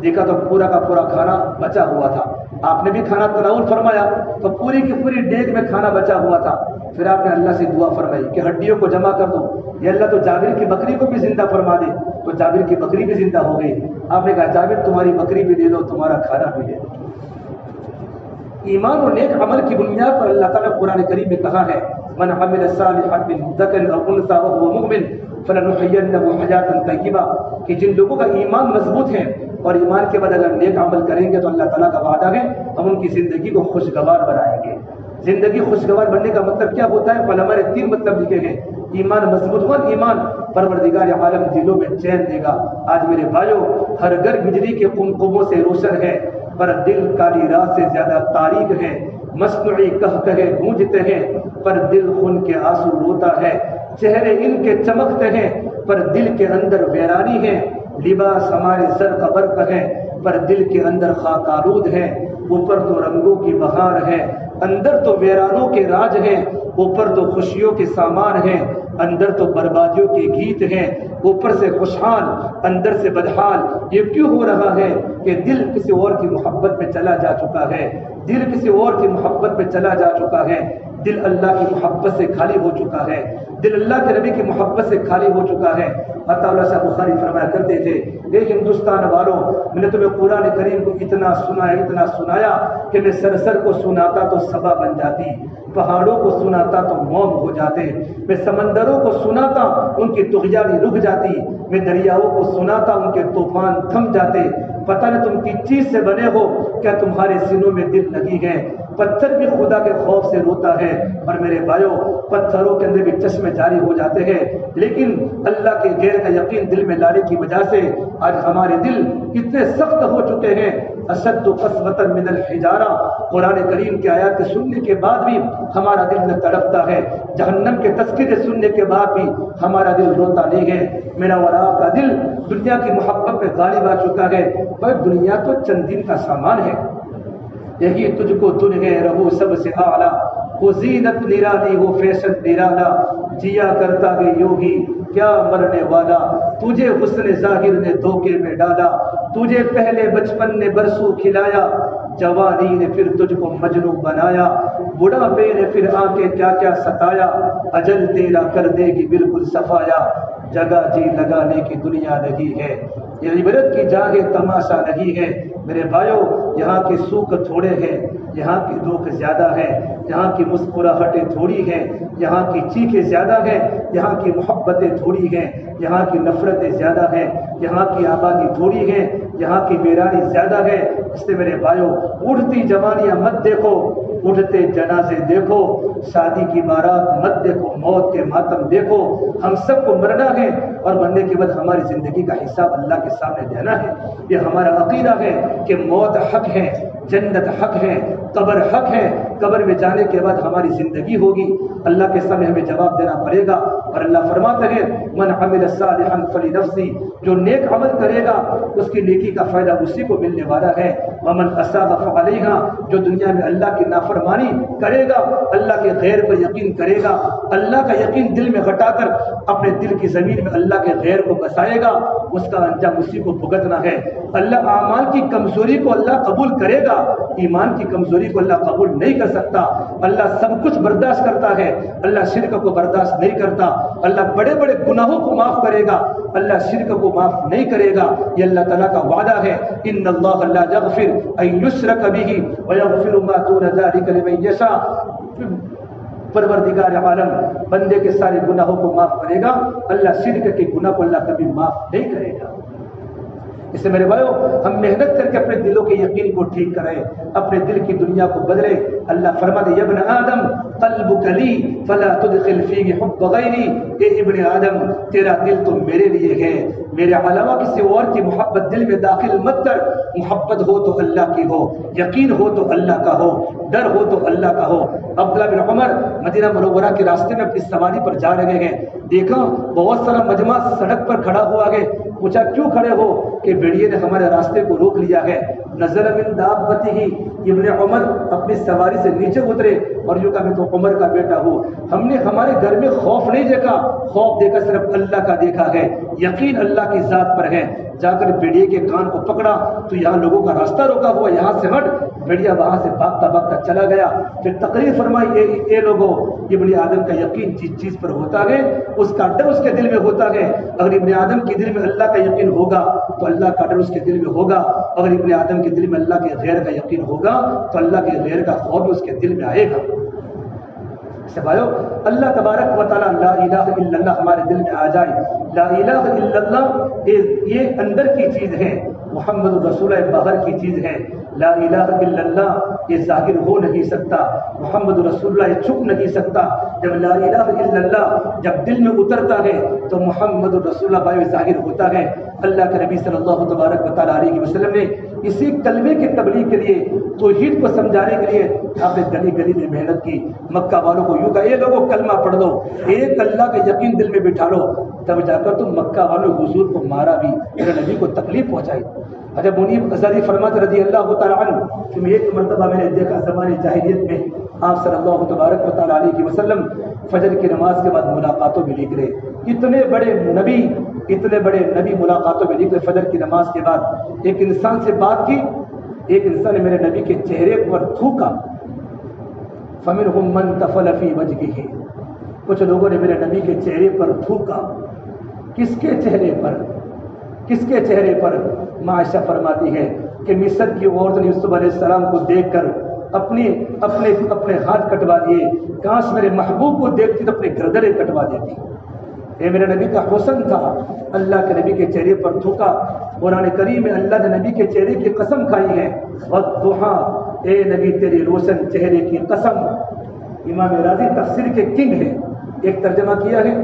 دیکھا تو پورا کا پورا کھانا بچا ہوا تھا. آپ نے بھی کھانا تناول فرمایا تو پوری کی پوری دیگ میں کھانا بچا ہوا تھا. پھر آپ نے اللہ سے دعا فرمائی کہ ہڈیوں کو جمع کر دو. یہ اللہ تو جابر کی بکری کو بھی زندہ فرما دے. تو جابر کی بکری بھی زندہ ہو گئی. آپ نے کہا جابر تمہاری بکری بھی دے دو، تمہارا کھانا بھی دے دو. ایمان اور نیک عمل کی بنیاد پر اللہ تعالیٰ نے قرآن کریم میں کہا ہے من عمل صالحا من ذکر او انثى وهو مؤمن فلنحيينه حیاتا طیبہ، کہ جن لوگوں کا ایمان مضبوط ہے اور ایمان کے بعد اگر نیک عمل کریں گے تو اللہ تعالیٰ کا وعدہ ہے ہم ان کی زندگی کو خوشگوار بنائیں گے. زندگی خوشگوار بننے کا مطلب کیا ہوتا ہے؟ علماء نے 3 مطلب لکھے ہیں. ایمان مضبوط ہو، ایمان پروردگار عالم دلوں میں چین دے گا. آج میرے بھائیوں ہر گھر بجلی کے قمقموں سے روشن ہے پر دل کالی رات سے زیادہ تاریک ہے. مصنوعی کہے گونجتے ہیں پر دل خون کے آنسو روتا ہے. چہرے ان کے چمکتے ہیں پر دل کے اندر ویرانی ہے. لباس ہمارے زرق برق ہے پر دل کے اندر خاک آلود ہے. اوپر تو رنگوں کی بہار ہے، اندر تو ویرانوں کے راج ہے. اوپر تو خوشیوں کے سامان ہیں، اندر تو بربادیوں کے گیت ہیں. اوپر سے خوشحال اندر سے بدحال. یہ کیوں ہو رہا ہے کہ دل کسی اور کی محبت میں چلا جا چکا ہے. دل کسی اور کی محبت میں چلا جا چکا ہے. دل اللہ کی محبت سے خالی ہو چکا ہے. دل اللہ کے نبی کی محبت سے خالی ہو چکا ہے. عطا اللہ صاحب بخاری فرمایا کرتے تھے اے ہندوستان والوں، میں نے تمہیں قرآن کریم کو اتنا سنایا کہ میں سرسر کو سناتا تو صبا بن جاتی، پہاڑوں کو سناتا تو موم ہو جاتے، میں سمندروں کو سناتا ان کی طغیانی رک جاتی، میں دریاؤں کو سناتا ان کے طوفان تھم جاتے. پتہ نہیں تم کس چیز سے بنے ہو، کیا تمہارے سینوں میں دل لگی ہے؟ پتھر بھی خدا کے خوف سے روتا ہے. اور میرے بھائیوں پتھروں کے اندر بھی چشمے جاری ہو جاتے ہیں، لیکن اللہ کے غیر کا یقین دل میں لانے کی وجہ سے آج ہمارے دل اتنے سخت ہو چکے ہیں. اشد قسوۃ من الحجارہ، قرآن کریم کی آیات سننے کے بعد بھی ہمارا دل نہ تڑپتا ہے. جہنم کے تذکرے سننے کے بعد بھی ہمارا دل روتا نہیں ہے. میرا اور آپ کا دل دنیا کی محبت پہ غالب آ چکا ہے. پر دنیا تو چند دن کا سامان ہے. یہی تجھ کو دن ہے رہو سب سے اعلیٰ، وہ زینت نرالی وہ فیشن نرالا، جیا کرتا ہے یوگی کیا مرنے والا، تجھے حسن ظاہر نے دھوکے میں ڈالا، تجھے پہلے بچپن نے برسوں کھلایا، جوانی نے پھر تجھ کو مجنوں بنایا، بڑھاپے نے پھر آ کے کیا کیا ستایا، اجل تیرا کر دے گی بالکل صفایا، جگہ جی لگانے کی دنیا نہیں ہے، یہ عبرت کی جاگے تماشا نہیں ہے. میرے بھائیوں یہاں کے سوکھ تھوڑے ہیں، یہاں کی دکھ زیادہ ہے، یہاں کی مسکراہٹیں تھوڑی ہیں، یہاں کی چیخیں زیادہ ہیں، یہاں کی محبتیں تھوڑی ہیں، یہاں کی نفرتیں زیادہ ہیں، یہاں کی آبادی تھوڑی ہے، یہاں کی ویرانی زیادہ ہے. اس سے میرے بھائیوں اڑتی جوانیاں مت دیکھو، اٹھتے جنازے دیکھو، شادی کی بارات مت دیکھو، موت کے ماتم دیکھو. ہم سب کو مرنا ہے اور مرنے کے بعد ہماری زندگی کا حساب اللہ کے سامنے دینا ہے. یہ ہمارا عقیدہ ہے کہ موت حق ہے، جنت حق ہے، قبر حق ہے. قبر میں جانے کے بعد ہماری زندگی ہوگی، اللہ کے سامنے ہمیں جواب دینا پڑے گا. اور اللہ فرماتا ہے من عمل صالحا فلنفسہ، جو نیک عمل کرے گا اس کی نیکی کا فائدہ اسی کو ملنے والا ہے. ومن اساء فعلیہا، جو دنیا میں اللہ کی نافرمانی کرے گا، اللہ کے غیر پر یقین کرے گا، اللہ کا یقین دل میں گھٹا کر اپنے دل کی زمین میں اللہ کے غیر کو بسائے گا، اس کا انجام اسی کو بھگتنا ہے. اللہ اعمال کی کمزوری کو اللہ قبول کرے گا، ایمان کی کمزوری کو اللہ قبول نہیں کر سکتا. اللہ سب کچھ برداشت کرتا ہے، اللہ شرک کو برداشت نہیں کرتا. اللہ بڑے بڑے گناہوں کو معاف کرے گا، اللہ شرک کو معاف نہیں کرے گا. یہ اللہ تعالیٰ کا وعدہ ہے ان اللہ لا یغفر ان یشرک بہ ویغفر ما دون ذلک لمن یشاء. پروردگار عالم بندے کے سارے گناہوں کو معاف کرے گا، اللہ شرک کے گناہ کو اللہ کبھی معاف نہیں کرے گا. اس سے میرے بھائیو ہم محنت کر کے اپنے دلوں کے یقین کو ٹھیک کریں، اپنے دل کی دنیا کو بدلے۔ اللہ فرماتے یا ابن آدم قلبک لی فلا تدخل فیہ حب غیری، اے ابن آدم تیرا دل تو میرے لیے ہے، میرے علاوہ کسی اور کی محبت دل میں داخل مت کر۔ محبت ہو تو اللہ کی ہو، یقین ہو تو اللہ کا ہو، ڈر ہو تو اللہ کا ہو۔ عبداللہ بن عمر مدینہ منورہ کے راستے میں اپنی سواری پر جا رہے ہیں، دیکھا بہت سارا مجمع سڑک پر کھڑا ہوا ہے، پوچھا کیوں کھڑے ہو؟ کہ بھیڑیے نے ہمارے راستے کو روک لیا ہے۔ نزل من دابتہ، ابن عمر اپنی سواری سے نیچے اترے اور یوں کہا میں تو عمر کا بیٹا ہوں، ہم نے ہمارے گھر میں خوف نہیں دیکھا، خوف دیکھا صرف اللہ کا دیکھا ہے، یقین اللہ کی ذات پر ہے۔ جا کر بھیڑیے کے کان کو پکڑا تو یہاں لوگوں کا راستہ روکا ہوا، یہاں سے ہٹ۔ بھیڑیا وہاں سے بھاگتا بھاگتا چلا گیا۔ پھر تقریر فرمائی اے لوگوں، ابن آدم کا یقین جس چیز پر ہوتا ہے اس کا ڈر اس کے دل میں ہوتا ہے۔ اگر ابن آدم کے دل میں اللہ کا یقین ہوگا تو اللہ کا ڈر اس کے دل میں ہوگا، اگر ابن آدم کے دل میں اللہ کے غیر کا یقین ہوگا تو اللہ کے غیر کا خوف بھی اس کے دل میں آئے گا۔ بھائیو اللہ تبارک و تعالیٰ لا الہ الا اللہ ہمارے دل میں آ جائے۔ لا الہ الا اللہ یہ اندر کی چیز ہے، محمد رسول اللہ باہر کی چیز ہے۔ لا الہ الا اللہ یہ ظاہر ہو نہیں سکتا، محمد رسول اللہ یہ چھپ نہیں سکتا۔ جب لا الہ الا اللہ جب دل میں اترتا ہے تو محمد رسول اللہ بھائی ظاہر ہوتا ہے۔ اللہ کے نبی صلی اللہ تبارک و تعالیٰ علیہ وسلم نے اسی کلمے کی تبلیغ کے لیے، توحید کو سمجھانے کے لیے آپ نے گلی گلی میں محنت کی۔ مکہ والوں کو یوں کہا اے لوگوں کلمہ پڑھ لو، ایک اللہ کا یقین دل میں بٹھا لو، تب جا کر تم مکہ والوں حضور کو مارا بھی، میرے نبی کو تکلیف پہنچائی۔ حضرت منیب غزالی فرماتے رضی اللہ تعالیٰ عنہ کہ میں ایک مرتبہ میں نے دیکھا زمانے جاہلیت میں آپ صلی اللہ تبارک و تعالیٰ علیہ وسلم فجر کی نماز کے بعد ملاقاتوں میں نکلے، اتنے بڑے نبی ملاقاتوں میں نکلے فجر کی نماز کے بعد۔ ایک انسان سے بات کی، ایک انسان نے میرے نبی کے چہرے پر تھوکا، فَمِنْهُمْ مَنْ تَفَلَ فِي وَجْهِهِ، کچھ لوگوں نے میرے نبی کے چہرے پر تھوکا۔ کس کے چہرے پر؟ کس کے چہرے پر؟ عائشہ فرماتی ہے کہ مصر کی عورت نے یوسف علیہ السلام کو دیکھ کر اپنے ہاتھ کٹوا دیے، کاش میرے محبوب کو دیکھتی تو اپنے گردنیں کٹوا دیتی۔ یہ میرے نبی کا حسن تھا، اللہ کے نبی کے چہرے پر تھوکا۔ قرآن کریم میں اللہ نے نبی کے چہرے کی قسم کھائی ہے، وَالضُّحَىٰ، اے نبی تیرے روشن چہرے کی قسم۔ امام راضی تفسیر کے کنگ ہے، ایک ترجمہ کیا ہے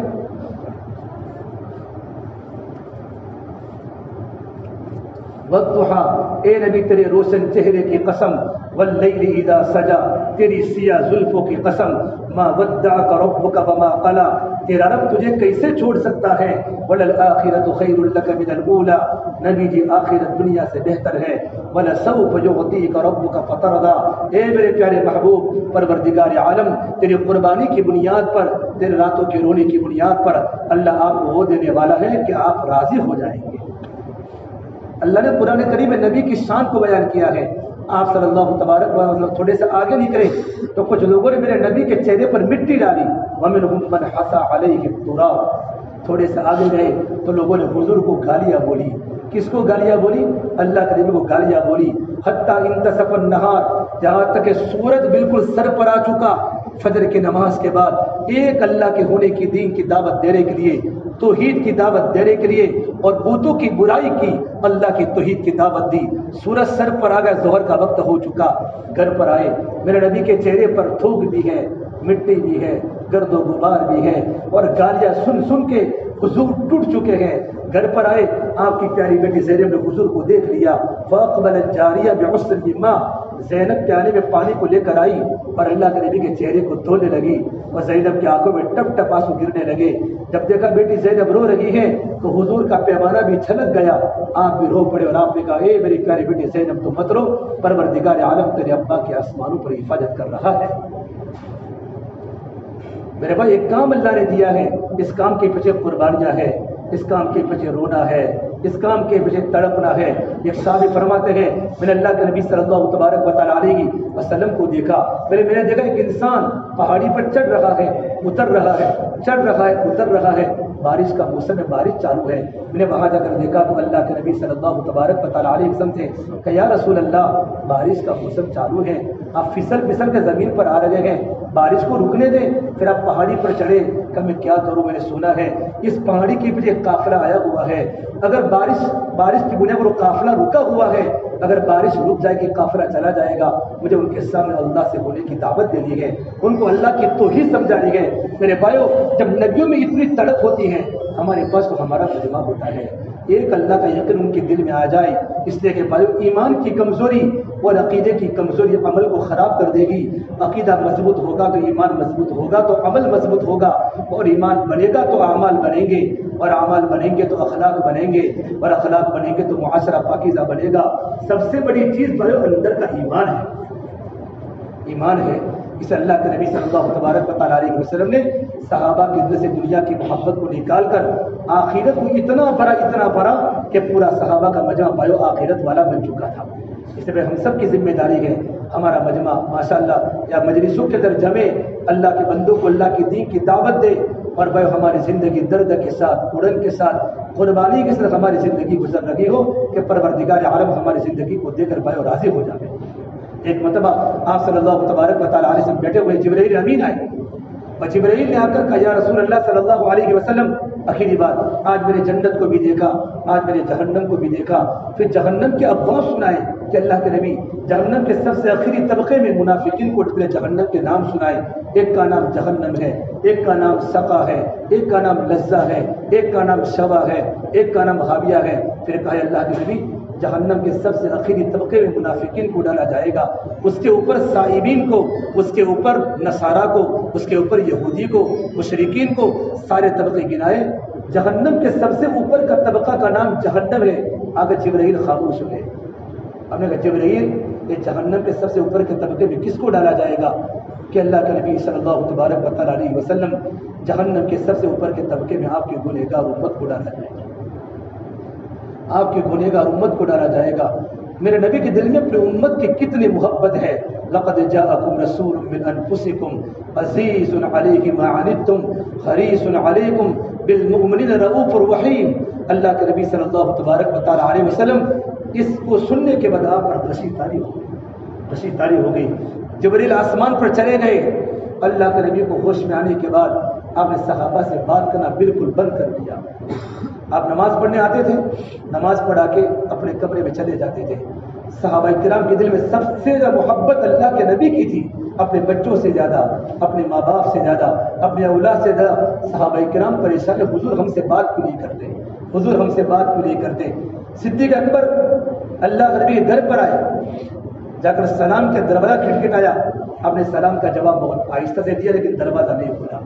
وَالضُّحَىٰ، اے نبی تیرے روشن چہرے کی قسم، وَاللَّيْلِ اِذَا سَجَا، تیری سیاہ زلفوں کی قسم، مَا وَدَّعَكَ رَبُّكَ وَمَا قَلَىٰ، تیرا رب تجھے کیسے چھوڑ سکتا ہے، وَلَلْآخِرَةُ خَيْرٌ لَكَ مِنَ الْأُولَىٰ، نبی جی آخرت دنیا سے بہتر ہے، وَلَسَوْفَ يُعْطِيكَ رَبُّكَ فَتَرْضَىٰ، اے میرے پیارے محبوب پروردگار عالم تیری قربانی کی بنیاد پر، تیرے راتوں کے رونے کی بنیاد پر اللہ آپ کو وہ دینے والا ہے کہ آپ راضی ہو جائیں گے۔ اللہ نے قرآن کریم میں نبی کی شان کو بیان کیا ہے۔ آپ صلی اللہ تبارک و تعالیٰ تھوڑے سے آگے نکلے تو کچھ لوگوں نے میرے نبی کے چہرے پر مٹی ڈالی، وَمِنْهُمْ مَنْ حَسَى عَلَيْهِ التُّرَابَ، تھوڑے سے آگے گئے تو لوگوں نے حضور کو گالیاں بولی۔ کس کو گالیاں بولی؟ اللہ کے نبی کو گالیاں بولی۔ حتیٰ انتصف النہار، جہاں تک کہ سورج بالکل سر پر آ چکا، فجر کی نماز کے بعد ایک اللہ کے ہونے کی دین کی دعوت دینے کے لیے، توحید کی دعوت دینے کے لیے، اور بتوں کی برائی کی، اللہ کی توحید کی دعوت دی۔ سورج سر پر آ گیا، ظہر کا وقت ہو چکا، گھر پر آئے، میرے نبی کے چہرے پر تھوک بھی ہے، مٹی بھی ہے، گرد و غبار بھی ہے، اور گالیاں سن سن کے حضور ٹوٹ چکے ہیں۔ گھر پر آئے، آپ کی پیاری بیٹی زینب نے حضور کو دیکھ لیا، فَأَقْبَلَتْ جَارِيَةٌ بِعُصْرٍ مِّن مَّاءٍ، زینب پیالے میں پانی کو لے کر آئی اور اللہ کے نبی کے چہرے کو دھونے لگی، اور زینب کی آنکھوں میں ٹپ ٹپ آنسو گرنے لگے۔ جب دیکھا بیٹی زینب رو رہی ہے تو حضور کا پیمانہ بھی چھلک گیا، آپ بھی رو پڑے اور آپ نے کہا اے میری پیاری بیٹی زینب تو مت رو، پروردگار عالم تیرے ابا کے آسمانوں پر حفاظت کر رہا ہے۔ میرے بھائی ایک کام اللہ نے دیا ہے، اس کام کے پیچھے قربانیاں ہے، اس کام کے پیچھے رونا ہے، اس کام کے پیچھے تڑپنا ہے۔ ایک صحابی فرماتے ہیں میں نے اللہ کے نبی صلی اللہ تبارک و تعالیٰ علیہ وسلم کو دیکھا، میں نے دیکھا ایک انسان پہاڑی پر چڑھ رہا ہے، اتر رہا ہے، چڑھ رہا ہے، اتر رہا ہے، بارش کا موسم ہے، بارش چالو ہے۔ میں نے وہاں جا کر دیکھا تو اللہ کے نبی صلی اللہ تبارک و تعالیٰ علیہ وسلم تھے کہ یا رسول اللہ بارش کا موسم چالو ہے، آپ پھسل پھسل کے زمین پر آ رہے ہیں، بارش کو رکنے دیں، پھر آپ پہاڑی پر چڑھے کہ میں کیا کروں، میں نے سنا ہے اس پہاڑی کے پیچھے ایک قافلہ آیا ہوا ہے، اگر بارش کی بنیاد پر وہ قافلہ رکا ہوا ہے، اگر بارش رک جائے کہ قافلہ چلا جائے گا، مجھے ان کے سامنے اللہ سے بولنے کی دعوت دینی ہے، ان کو اللہ کی توحید سمجھانی ہے۔ میرے بھائیو، جب نبیوں میں اتنی تڑپ ہوتی ہے، ہمارے پاس تو ہمارا مجمع ہوتا ہے، ایک اللہ کا یقین ان کے دل میں آ جائے، اس لیے کہ بھائیو ایمان کی کمزوری اور عقیدے کی کمزوری عمل کو خراب کر دے گی۔ عقیدہ مضبوط ہوگا تو ایمان مضبوط ہوگا تو عمل مضبوط ہوگا، اور ایمان بنے گا تو اعمال بنیں گے، اور اعمال بنیں گے تو اخلاق بنیں گے، اور اخلاق بنیں گے تو معاشرہ پاکیزہ بنے گا۔ سب سے بڑی چیز بھائیو اندر کا ایمان ہے، ایمان ہے۔ اس اللہ کے نبی صلی اللہ تبارک و تعالیٰ علیہ وسلم نے صحابہ کے دل سے دنیا کی محبت کو نکال کر آخرت کو اتنا بڑا کہ پورا صحابہ کا مجمع بھائیو آخرت والا بن چکا تھا۔ اس لیے ہم سب کی ذمہ داری ہے، ہمارا مجمع ماشاءاللہ یا مجلسوں کے در جمے، اللہ کے بندوں کو اللہ کی دین کی دعوت دے، اور بھائی ہماری زندگی درد کے ساتھ، اڑن کے ساتھ، قربانی کے ساتھ ہماری زندگی گزر رہی ہو کہ پروردگار عالم ہماری زندگی کو دے کر بھائی راضی ہو جائے۔ ایک مرتبہ آپ صلی اللہ تبارک و تعالیٰ علیہ وسلم بیٹھے ہوئے، جبرائیل امین آئے، اور جبرائیل نے آ کر کہا یا رسول اللہ صلی اللہ علیہ وسلم، آخری بات، آج میرے جنت کو بھی دیکھا، آج میرے جہنم کو بھی دیکھا۔ پھر جہنم کے ابواب سنائے کہ اللہ کے نبی جہنم کے سب سے آخری طبقے میں منافقین کو اٹھے جہنم کے نام سنائے، ایک کا نام جہنم ہے، ایک کا نام سقا ہے، ایک کا نام لظہ ہے، ایک کا نام شوا ہے، ایک کا نام حاویہ ہے۔ پھر کہا اللہ کے نبی جہنم کے سب سے آخری طبقے میں منافقین کو ڈالا جائے گا، اس کے اوپر سائبین کو، اس کے اوپر نصارہ کو، اس کے اوپر یہودی کو، مشرکین کو، سارے طبقے گنائے۔ جہنم کے سب سے اوپر کا طبقہ کا نام جہنم ہے۔ آگے جبرائیل خاموش ہوئے، ہم نے کہا جبرائیل یہ جہنم کے سب سے اوپر کے طبقے میں کس کو ڈالا جائے گا؟ کہ اللہ کے نبی صلی اللہ تبارک و تعالیٰ علیہ وسلم جہنم کے سب سے اوپر کے طبقے میں آپ کے گنہگار امت کو ڈالا جائے گا، آپ کے گنہگار امت کو ڈالا جائے گا۔ میرے نبی کے دل میں اپنی امت کی کتنی محبت ہے۔ لقد جاءکم رسول من انفسکم عزیز علیہ ما عنتم حریص علیکم بالمؤمنین رؤوف رحیم۔ اللہ کے نبی صلی اللہ تبارک و تعالیٰ علیہ وسلم اس کو سننے کے بعد آپ پر خوشی طاری ہو گئی۔ جبرائیل آسمان پر چلے گئے، اللہ کے نبی کو ہوش میں آنے کے بعد آپ نے صحابہ سے بات کرنا بالکل بند کر دیا۔ آپ نماز پڑھنے آتے تھے، نماز پڑھا کے اپنے کمرے میں چلے جاتے تھے۔ صحابہ کرام کے دل میں سب سے زیادہ محبت اللہ کے نبی کی تھی، اپنے بچوں سے زیادہ، اپنے ماں باپ سے زیادہ، اپنے اولاد سے زیادہ۔ صحابہ کرام پریشان ہے، حضور ہم سے بات کیوں نہیں کرتے، حضور ہم سے بات کیوں نہیں کرتے۔ صدیق اکبر اللہ کے نبی کے گھر پر آئے، جا کر سلام کے دروازہ کھٹکھٹایا، آپ نے سلام کا جواب بہت آہستہ سے دیا لیکن دروازہ نہیں کھلا۔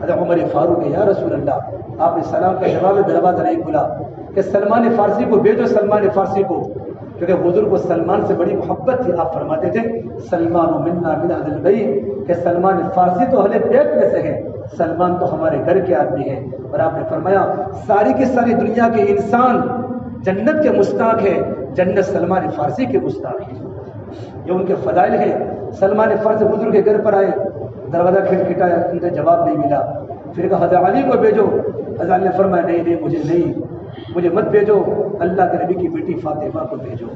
حضرت عمر فاروق یا رسول اللہ، آپ نے سلام کا جواب دروازہ نہیں کھلا کہ سلمان فارسی کو بھیجو، سلمان فارسی کو، کیونکہ حضور کو سلمان سے بڑی محبت تھی۔ آپ فرماتے تھے سلمان منا من اہل البیت، کہ سلمان فارسی تو اہل بیت میں سے ہے، سلمان تو ہمارے گھر کے آدمی ہے۔ اور آپ نے فرمایا ساری کی ساری دنیا کے انسان جنت کے مشتاق ہے، جنت سلمان فارسی کے مشتاق ہے، یہ ان کے فضائل ہے۔ سلمان فارسی حضور کے گھر پر آئے، دروازہ کھٹکھٹایا، ان کا جواب نہیں ملا۔ پھر کہا حضرت علی کو بھیجو، حضرت علی نے فرمایا نہیں مجھے مت بھیجو، اللہ کے نبی کی بیٹی فاطمہ کو بھیجو۔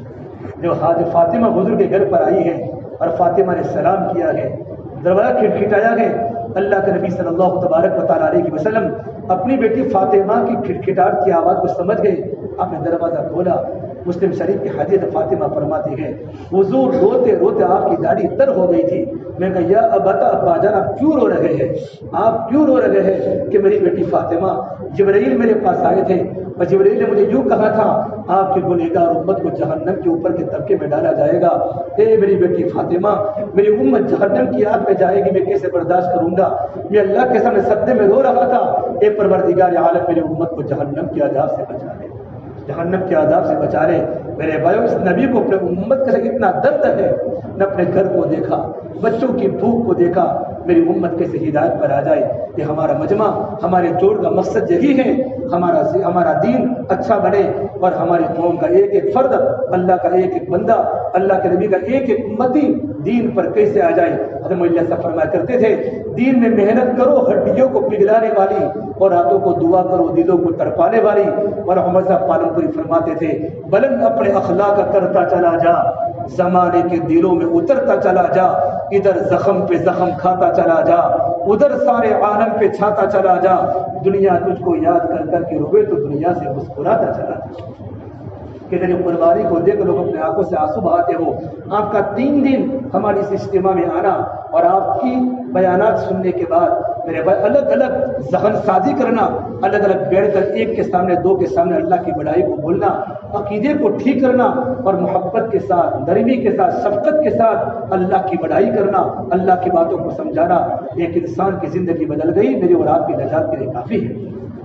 جو حضرت فاطمہ حضور کے گھر پر آئی ہے اور فاطمہ نے سلام کیا ہے، دروازہ کھٹکھٹایا ہے، اللہ کے نبی صلی اللہ تبارک و تعالیٰ علیہ وسلم اپنی بیٹی فاطمہ کی کھٹکھٹاہٹ کی آواز کو سمجھ گئے، آپ نے دروازہ کھولا۔ مسلم شریف کی حدیث فاطمہ فرماتی ہے حضور روتے روتے آپ کی داڑھی تر ہو گئی تھی۔ میں کہا یا ابتا، ابا جان آپ کیوں رو رہے ہیں، آپ کیوں رو رہے ہیں؟ کہ میری بیٹی فاطمہ، جبرائیل میرے پاس آئے تھے اور جبرائیل نے مجھے یوں کہا تھا آپ کی گنہگار امت کو جہنم کے اوپر کے طبقے میں ڈالا جائے گا۔ اے میری بیٹی فاطمہ، میری امت جہنم کی آگ میں جائے گی، میں کیسے برداشت کروں گا؟ میں اللہ کے سامنے سجدے میں رو رہا تھا، اے پروردگار عالم میری امت کو جہنم کے عذاب سے بچا لے، جہنم کے عذاب سے بچا لے۔ میرے بھائیو، اس نبی کو اپنے امت کے لیے اتنا درد ہے، نہ اپنے گھر کو دیکھا، بچوں کی بھوک کو دیکھا، میری امت کیسے ہدایت پر آ جائے۔ یہ ہمارا مجمع، ہمارے جوڑ کا مقصد یہی ہے، ہمارا دین اچھا بنے اور ہماری قوم کا ایک ایک فرد، اللہ کا ایک ایک بندہ، اللہ کے نبی کا ایک ایک امتی دین پر کیسے آ جائے۔ حضرت مولانا صاحب فرمایا کرتے تھے دین میں محنت کرو ہڈیوں کو پگھلانے والی، اور راتوں کو دعا کرو دلوں کو تڑپانے والی۔ اور عمر صاحب پالن پوری فرماتے تھے بلند اپنے اخلاق کرتا چلا جا، زمانے کے دلوں میں اترتا چلا جا، ادھر زخم پہ زخم کھاتا چلا جا، ادھر سارے عالم پہ چھاتا چلا جا، دنیا تجھ کو یاد کر کر کے روے تو دنیا سے مسکراتا چلا جا۔ کہ تیری قربانی کو دیکھ لوگ اپنے آنکھوں سے آنسو بہاتے ہو۔ آپ کا 3 دن ہماری اس اجتماع میں آنا اور آپ کی بیانات سننے کے بعد میرے بھائی الگ الگ ذہن سازی کرنا، الگ الگ بیٹھ کر ایک کے سامنے 2 کے سامنے اللہ کی بڑائی کو بولنا، عقیدے کو ٹھیک کرنا اور محبت کے ساتھ، نرمی کے ساتھ، شفقت کے ساتھ اللہ کی بڑائی کرنا، اللہ کی باتوں کو سمجھانا، ایک انسان کی زندگی بدل گئی، میری اور آپ کی نجات کے لیے کافی ہے۔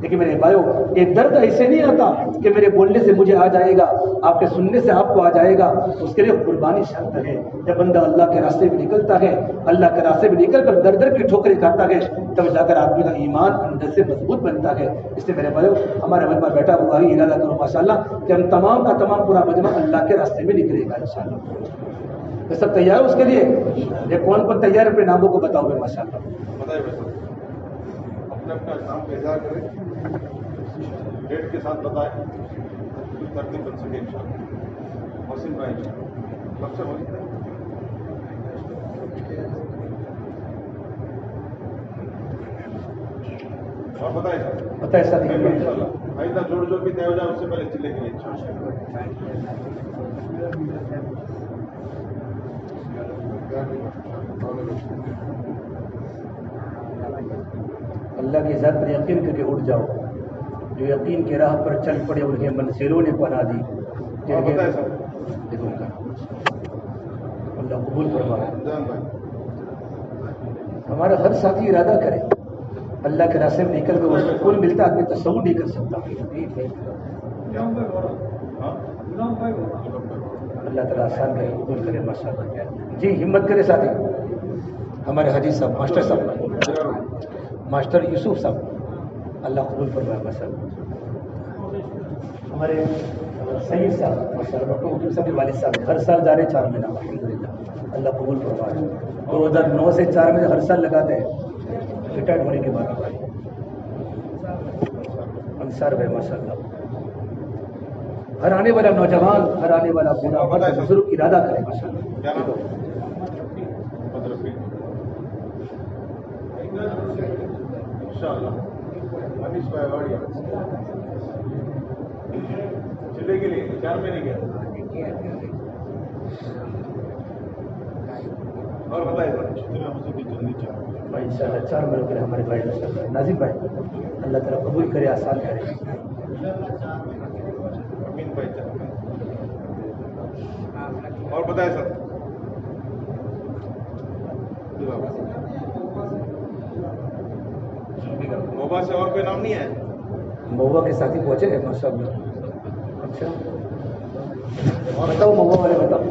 لیکن میرے بھائیو، ایک درد ایسے نہیں آتا کہ میرے بولنے سے مجھے آ جائے گا، آپ کے سننے سے آپ کو آ جائے گا، اس کے لیے قربانی شرط ہے۔ جب بندہ اللہ کے راستے میں نکلتا ہے، اللہ کے راستے میں نکل کر در در کی ٹھوکریں کھاتا ہے، تب جا کر آدمی کا ایمان اندر سے مضبوط بنتا ہے۔ اس لیے میرے بھائیو، ہمارا مجمع بیٹھا ہوا ہی ارادہ کرو ماشاءاللہ کہ ہم تمام کا تمام پورا مجمع اللہ کے راستے میں نکلے گا انشاءاللہ۔ تو سب تیار ہو اس کے لیے؟ یہ کون کون تیار ہے اپنے ناموں کو بتاؤ گے ماشاءاللہ؟ اپنے اپنا نام کا اظہار کریں، ڈیٹ کے ساتھ بتائیں، کچھ ترتیب بن سکے انشاءاللہ۔ محسن بھائی سب سے محسن اور بتائیں سر، بتائیں سر انشاءاللہ آئندہ جوڑ بھی طے ہو جائے اس سے پہلے چلے گی انشاءاللہ۔ اللہ کی ذات پر یقین کر کے اٹھ جاؤ، جو یقین کی راہ پر چل پڑے انہیں منزلوں نے پناہ دی۔ دیکھو کا اللہ قبول فرمائے۔ ہمارا ہر ساتھی ارادہ کرے اللہ کے راستے میں نکل کر وہ سکون ملتا آدمی تصور نہیں کر سکتا۔ اللہ تعالیٰ آسان کرے، قبول کرے ماشاءاللہ۔ جی ہمت کرے ساتھی، ہمارے حاجی صاحب، ماسٹر صاحب، ماسٹر یوسف صاحب، اللہ قبول فرمائے ماشاءاللہ۔ ہمارے سید صاحب ماشاءاللہ، ڈاکٹر صاحب کے والد صاحب ہر سال جا رہے 4 مہینہ الحمدللہ، اللہ قبول فرمائے۔ 2009 سے 4 مہینے ہر سال لگاتے ہیں ریٹائرڈ ہونے کے بعد۔ انصار بھائی ماشاءاللہ، ہر آنے والا نوجوان، ہر آنے والا بوڑھا مرد بزرگ ارادہ کرے ماشاءاللہ۔ چلے کے لیے 4 مہینے گیا اور بتائیے بھائی انشاءاللہ 4 مہینوں کے لیے ہمارے بھائی ماشاءاللہ۔ ناظم بھائی اللہ تعالیٰ قبول کرے، آسان کرے۔ امین بھائی اور بتائیں سر، موبا سے اور کوئی نام نہیں ہے؟ مہوا کے ساتھی پہنچے ہیں ماشاءاللہ۔ اچھا بتاؤ مہوا والے بتاؤ۔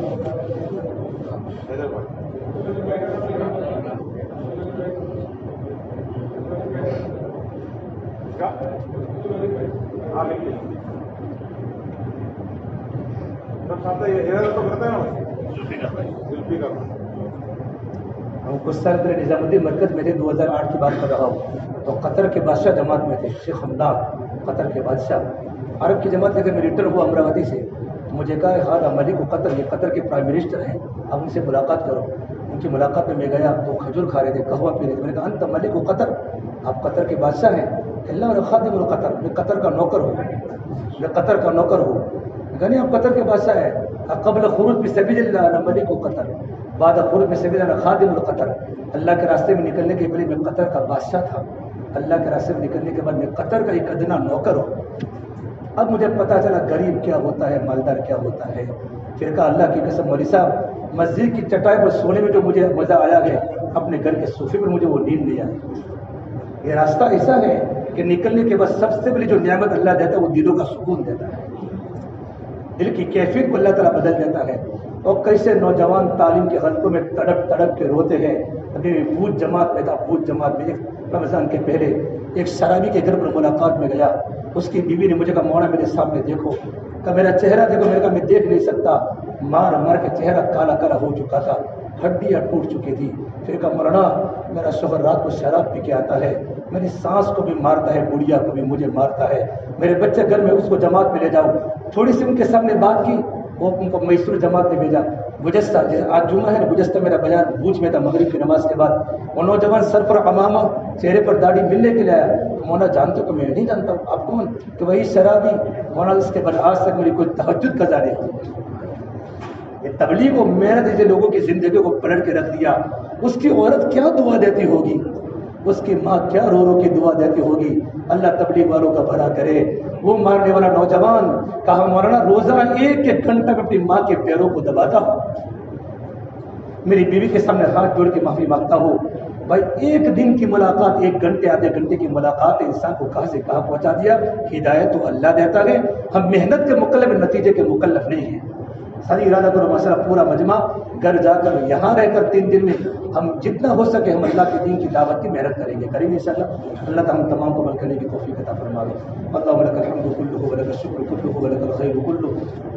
حیدر بھائی ہاں لکھیے سب ساتھ یہ ارادہ تو کرتے ہیں نا ذوالفقار کا۔ ہم کچھ سال پہلے نظام الدین مرکز میں تھے، 2008 کی بات کر رہا ہوں، تو قطر کے بادشاہ جماعت میں تھے شیخ حمدان، قطر کے بادشاہ عرب کی جماعت لے کر میں ریٹرن ہوا امراوتی سے، تو مجھے کہا ہاں ملک و قطر، یہ قطر کے پرائم منسٹر ہیں، آپ ان سے ملاقات کرو۔ ان کی ملاقات میں گیا تو کھجور کھا رہے تھے، قہوہ پی رہے تھے۔ میں نے کہا انت ملک و قطر، آپ قطر کے بادشاہ ہیں؟ اللہ خادم القطر، میں قطر کا نوکر ہوں، میں قطر کا نوکر ہوں۔ میں کہا نہیں آپ قطر کے بادشاہ ہیں؟ قبل خروج بسبیل اللہ انا ملک و قطر، بعد خروج بسبیل اللہ خادم القطر۔ اللہ کے راستے میں نکلنے کے پہلے میں قطر کا بادشاہ تھا، اللہ کے راستے میں نکلنے کے بعد میں قطر کا ایک ادنا نوکر ہوں۔ اب مجھے پتہ چلا غریب کیا ہوتا ہے، مالدار کیا ہوتا ہے۔ پھر کہا اللہ کی قسم مولوی صاحب، مسجد کی چٹائی پر سونے میں جو مجھے مزہ آیا ہے، اپنے گھر کے صوفے پر مجھے وہ نیند نہیں آئی۔ یہ راستہ ایسا ہے کہ نکلنے کے بعد سب سے پہلے جو نعمت اللہ دیتا ہے وہ دلوں کا سکون دیتا ہے، دل کی کیفیت کو اللہ تعالیٰ بدل دیتا ہے۔ اور کیسے نوجوان تعلیم کے حلقوں میں تڑپ تڑپ کے روتے ہیں۔ ابھی بھوت جماعت میں تھا، بھوت جماعت میں ایک رمضان کے پہلے ایک شرابی کے گھر پر ملاقات میں گیا، اس کی بیوی نے مجھے کہا مولانا میرے سامنے دیکھو، کہ میرا چہرہ دیکھو، میں نے کہا میں دیکھ نہیں سکتا، مار مار کے چہرہ کالا کالا ہو چکا تھا، ہڈیاں ٹوٹ چکی تھی۔ پھر کہا مولانا میرا شوہر رات کو شراب پی کے آتا ہے، میری سانس کو بھی مارتا ہے، بڑھیا کو بھی مجھے مارتا ہے، میرے بچے گھر میں، اس کو جماعت میں لے جاؤ۔ تھوڑی سی ان کے سامنے بات کی وہ ان کو میسور جماعت نے بھیجا گجستہ، آج جمعہ ہے نا، گجستہ میرا بیان بھوج میں تھا مغرب کی نماز کے بعد، وہ نوجوان سر پر عمامہ چہرے پر داڑھی ملنے کے لیے آیا، تو مولانا جانتے ہو کہ میں نہیں جانتا ہوں، آپ کون؟ کہ وہی شرابی۔ مولانا اس کے بعد آج تک میری کوئی تہجد قضا نہیں کی۔ یہ تبلیغ و محنت نے لوگوں کی زندگی کو پلٹ کے رکھ دیا۔ اس کی عورت کیا دعا دیتی ہوگی، اس کی ماں کیا رو رو کے دعا دیتی ہوگی۔ اللہ تبلیغ والوں کا بھلا کرے۔ وہ مارنے والا نوجوان کہا مولانا روزہ ایک ایک گھنٹہ میں اپنی ماں کے پیروں کو دباتا ہوں، میری بیوی کے سامنے ہاتھ جوڑ کے معافی مانگتا ہوں۔ بھائی ایک دن کی ملاقات، ایک گھنٹے آدھے گھنٹے کی ملاقات انسان کو کہاں سے کہاں پہنچا دیا۔ ہدایت تو اللہ دیتا ہے، ہم محنت کے مکلف، نتیجے کے مکلف نہیں ہیں۔ ساری ارادہ کرو مسئلہ پورا مجمع گھر جا کر یہاں رہ کر 3 دن میں ہم جتنا ہو سکے ہم اللہ کے دین کی دعوت کی محنت کریں گے انشاءاللہ۔ اللہ تعالیٰ ہم تمام کو عمل کرنے کی توفیق عطا فرمائے۔ اللہم لک الحمد کلہ ولک الشکر کلہ ولک الخیر کلہ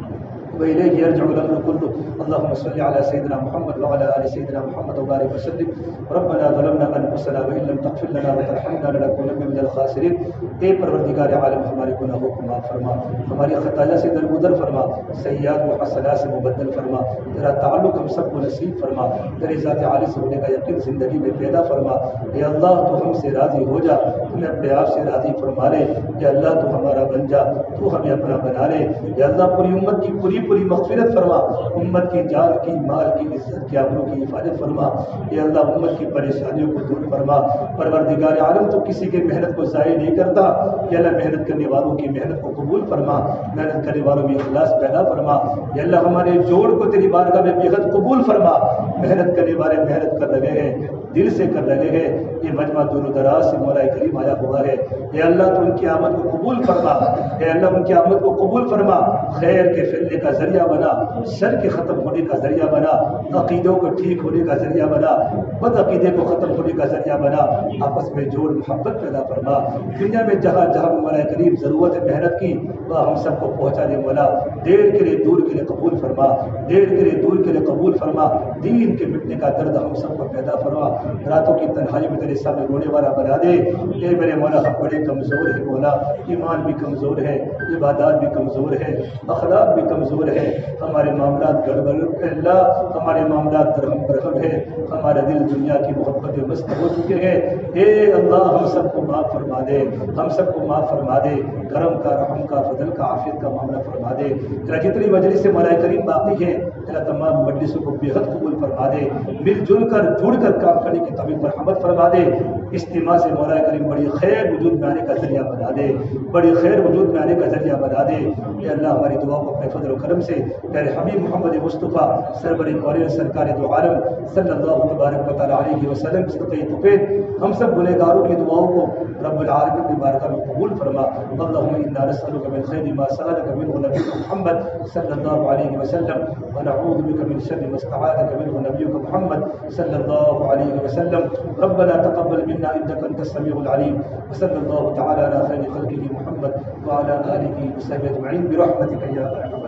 وإليه يرجع الأمر كله۔ اللهم صل على سيدنا محمد وعلى آل سيدنا محمد وبارك وسلم۔ ربنا ظلمنا أنفسنا وإن لم تغفر لنا وترحمنا لنكونن من الخاسرين۔ اے پروردگار عالم ہمارے گناہوں کو معاف فرما، ہماری خطایا سے درگزر فرما، سیئات و حسنات سے مبدل فرما، تیرا تعلق ہم سب کو نصیب فرما، تیری ذات عالی سے ہونے کا یقین زندگی میں پیدا فرما۔ اے اللہ تو ہم سے راضی ہو جا، تمہیں اپنے آپ سے راضی فرما لے۔ اے اللہ تو ہمارا بن جا، تو ہمیں اپنا بنا لے۔ اے اللہ پوری امت کی پوری مغفرت فرما، امت کی جان کی، مال کی، عزت کی، آبرو کی حفاظت فرما۔ اے اللہ امت کی پریشانیوں کو دور فرما۔ پروردگار عالم تو کسی کی محنت کو ضائع نہیں کرتا۔ اے اللہ محنت کرنے والوں کی محنت کو قبول فرما، محنت کرنے والوں میں اخلاص پیدا فرما۔ اے اللہ ہمارے جوڑ کو تیری بارگاہ میں بےحد قبول فرما۔ محنت کرنے والے محنت کر لگے ہیں، دل سے کر لگے ہیں، یہ مجمع دور و دراز سے مولا کریم آیا ہوا ہے۔ اے اللہ تو ان کی آمد کو قبول فرما، اے اللہ ان کی آمد کو قبول فرما، خیر کے پھیلنے کا ذریعہ بنا، شر کے ختم ہونے کا ذریعہ بنا، عقیدوں کو ٹھیک ہونے کا ذریعہ بنا، بد عقیدے کو ختم ہونے کا ذریعہ بنا، آپس میں جوڑ محبت پیدا فرما۔ دنیا میں جہاں جہاں مولا کریم ضرورت ہے محنت کی وہ ہم سب کو پہنچا دے مولا، دیر کے لیے دور کے لیے قبول فرما، دیر کے لیے دور کے لیے قبول فرما، دین کے مٹنے کا درد ہم سب کو پیدا فرما، راتوں کی تنہائی میں تیرے سامنے رونے والا بنا دے۔ اے میرے مولا ہم بڑے کمزور ہیں مولا، ایمان بھی کمزور ہے، عبادات بھی کمزور ہے، اخلاق بھی کمزور ہے، ہمارے معاملات گڑبڑ اللہ، ہمارے معاملات درہم برہم ہے، ہمارے دل دنیا کی محبت میں مست ہو چکے ہیں۔ اے اللہ ہم سب کو معاف فرما دے، ہم سب کو معاف فرما دے، کرم کا، رحم کا، فضل کا، عافیت کا معاملہ فرما دے۔ تیرا جتنی مجلس سے مولا کریم باقی ہے تیرا تمام مجلسوں کو بے حد قبول فرما دے، مل جل کر جڑ کر کام کرنے کی توفیق مرحمت فرما دے۔ اجتماع سے مولا کریم بڑی خیر وجود میں آنے کا ذریعہ بنا دے، بڑی خیر وجود میں آنے کا ذریعہ بنا دے۔ اے اللہ ہماری دعا کو اپنے فضل و کرم سے پیارے حبیب محمد مصطفیٰ سرور کونین سرکار دو عالم صلی اللہ تبارک و تعالی علیہ وسلم سے توفیق ہم سب گنہگاروں کی دعاؤں کو رب العالمین کی بارگاہ میں قبول فرما۔ اللہم انا نسألک من خیر ما سألک منہ نبیک محمد صلی اللہ علیہ وسلم ونعوذ بک من شر ما استعاذک منہ نبیک محمد صلی اللہ علیہ وسلم۔ ربنا تقبل منا انک انت السمیع العلیم، وصلی اللہ تعالی علی خیر خلقہ محمد وعلی آلہ وصحبہ اجمعین برحمتک یا ارحم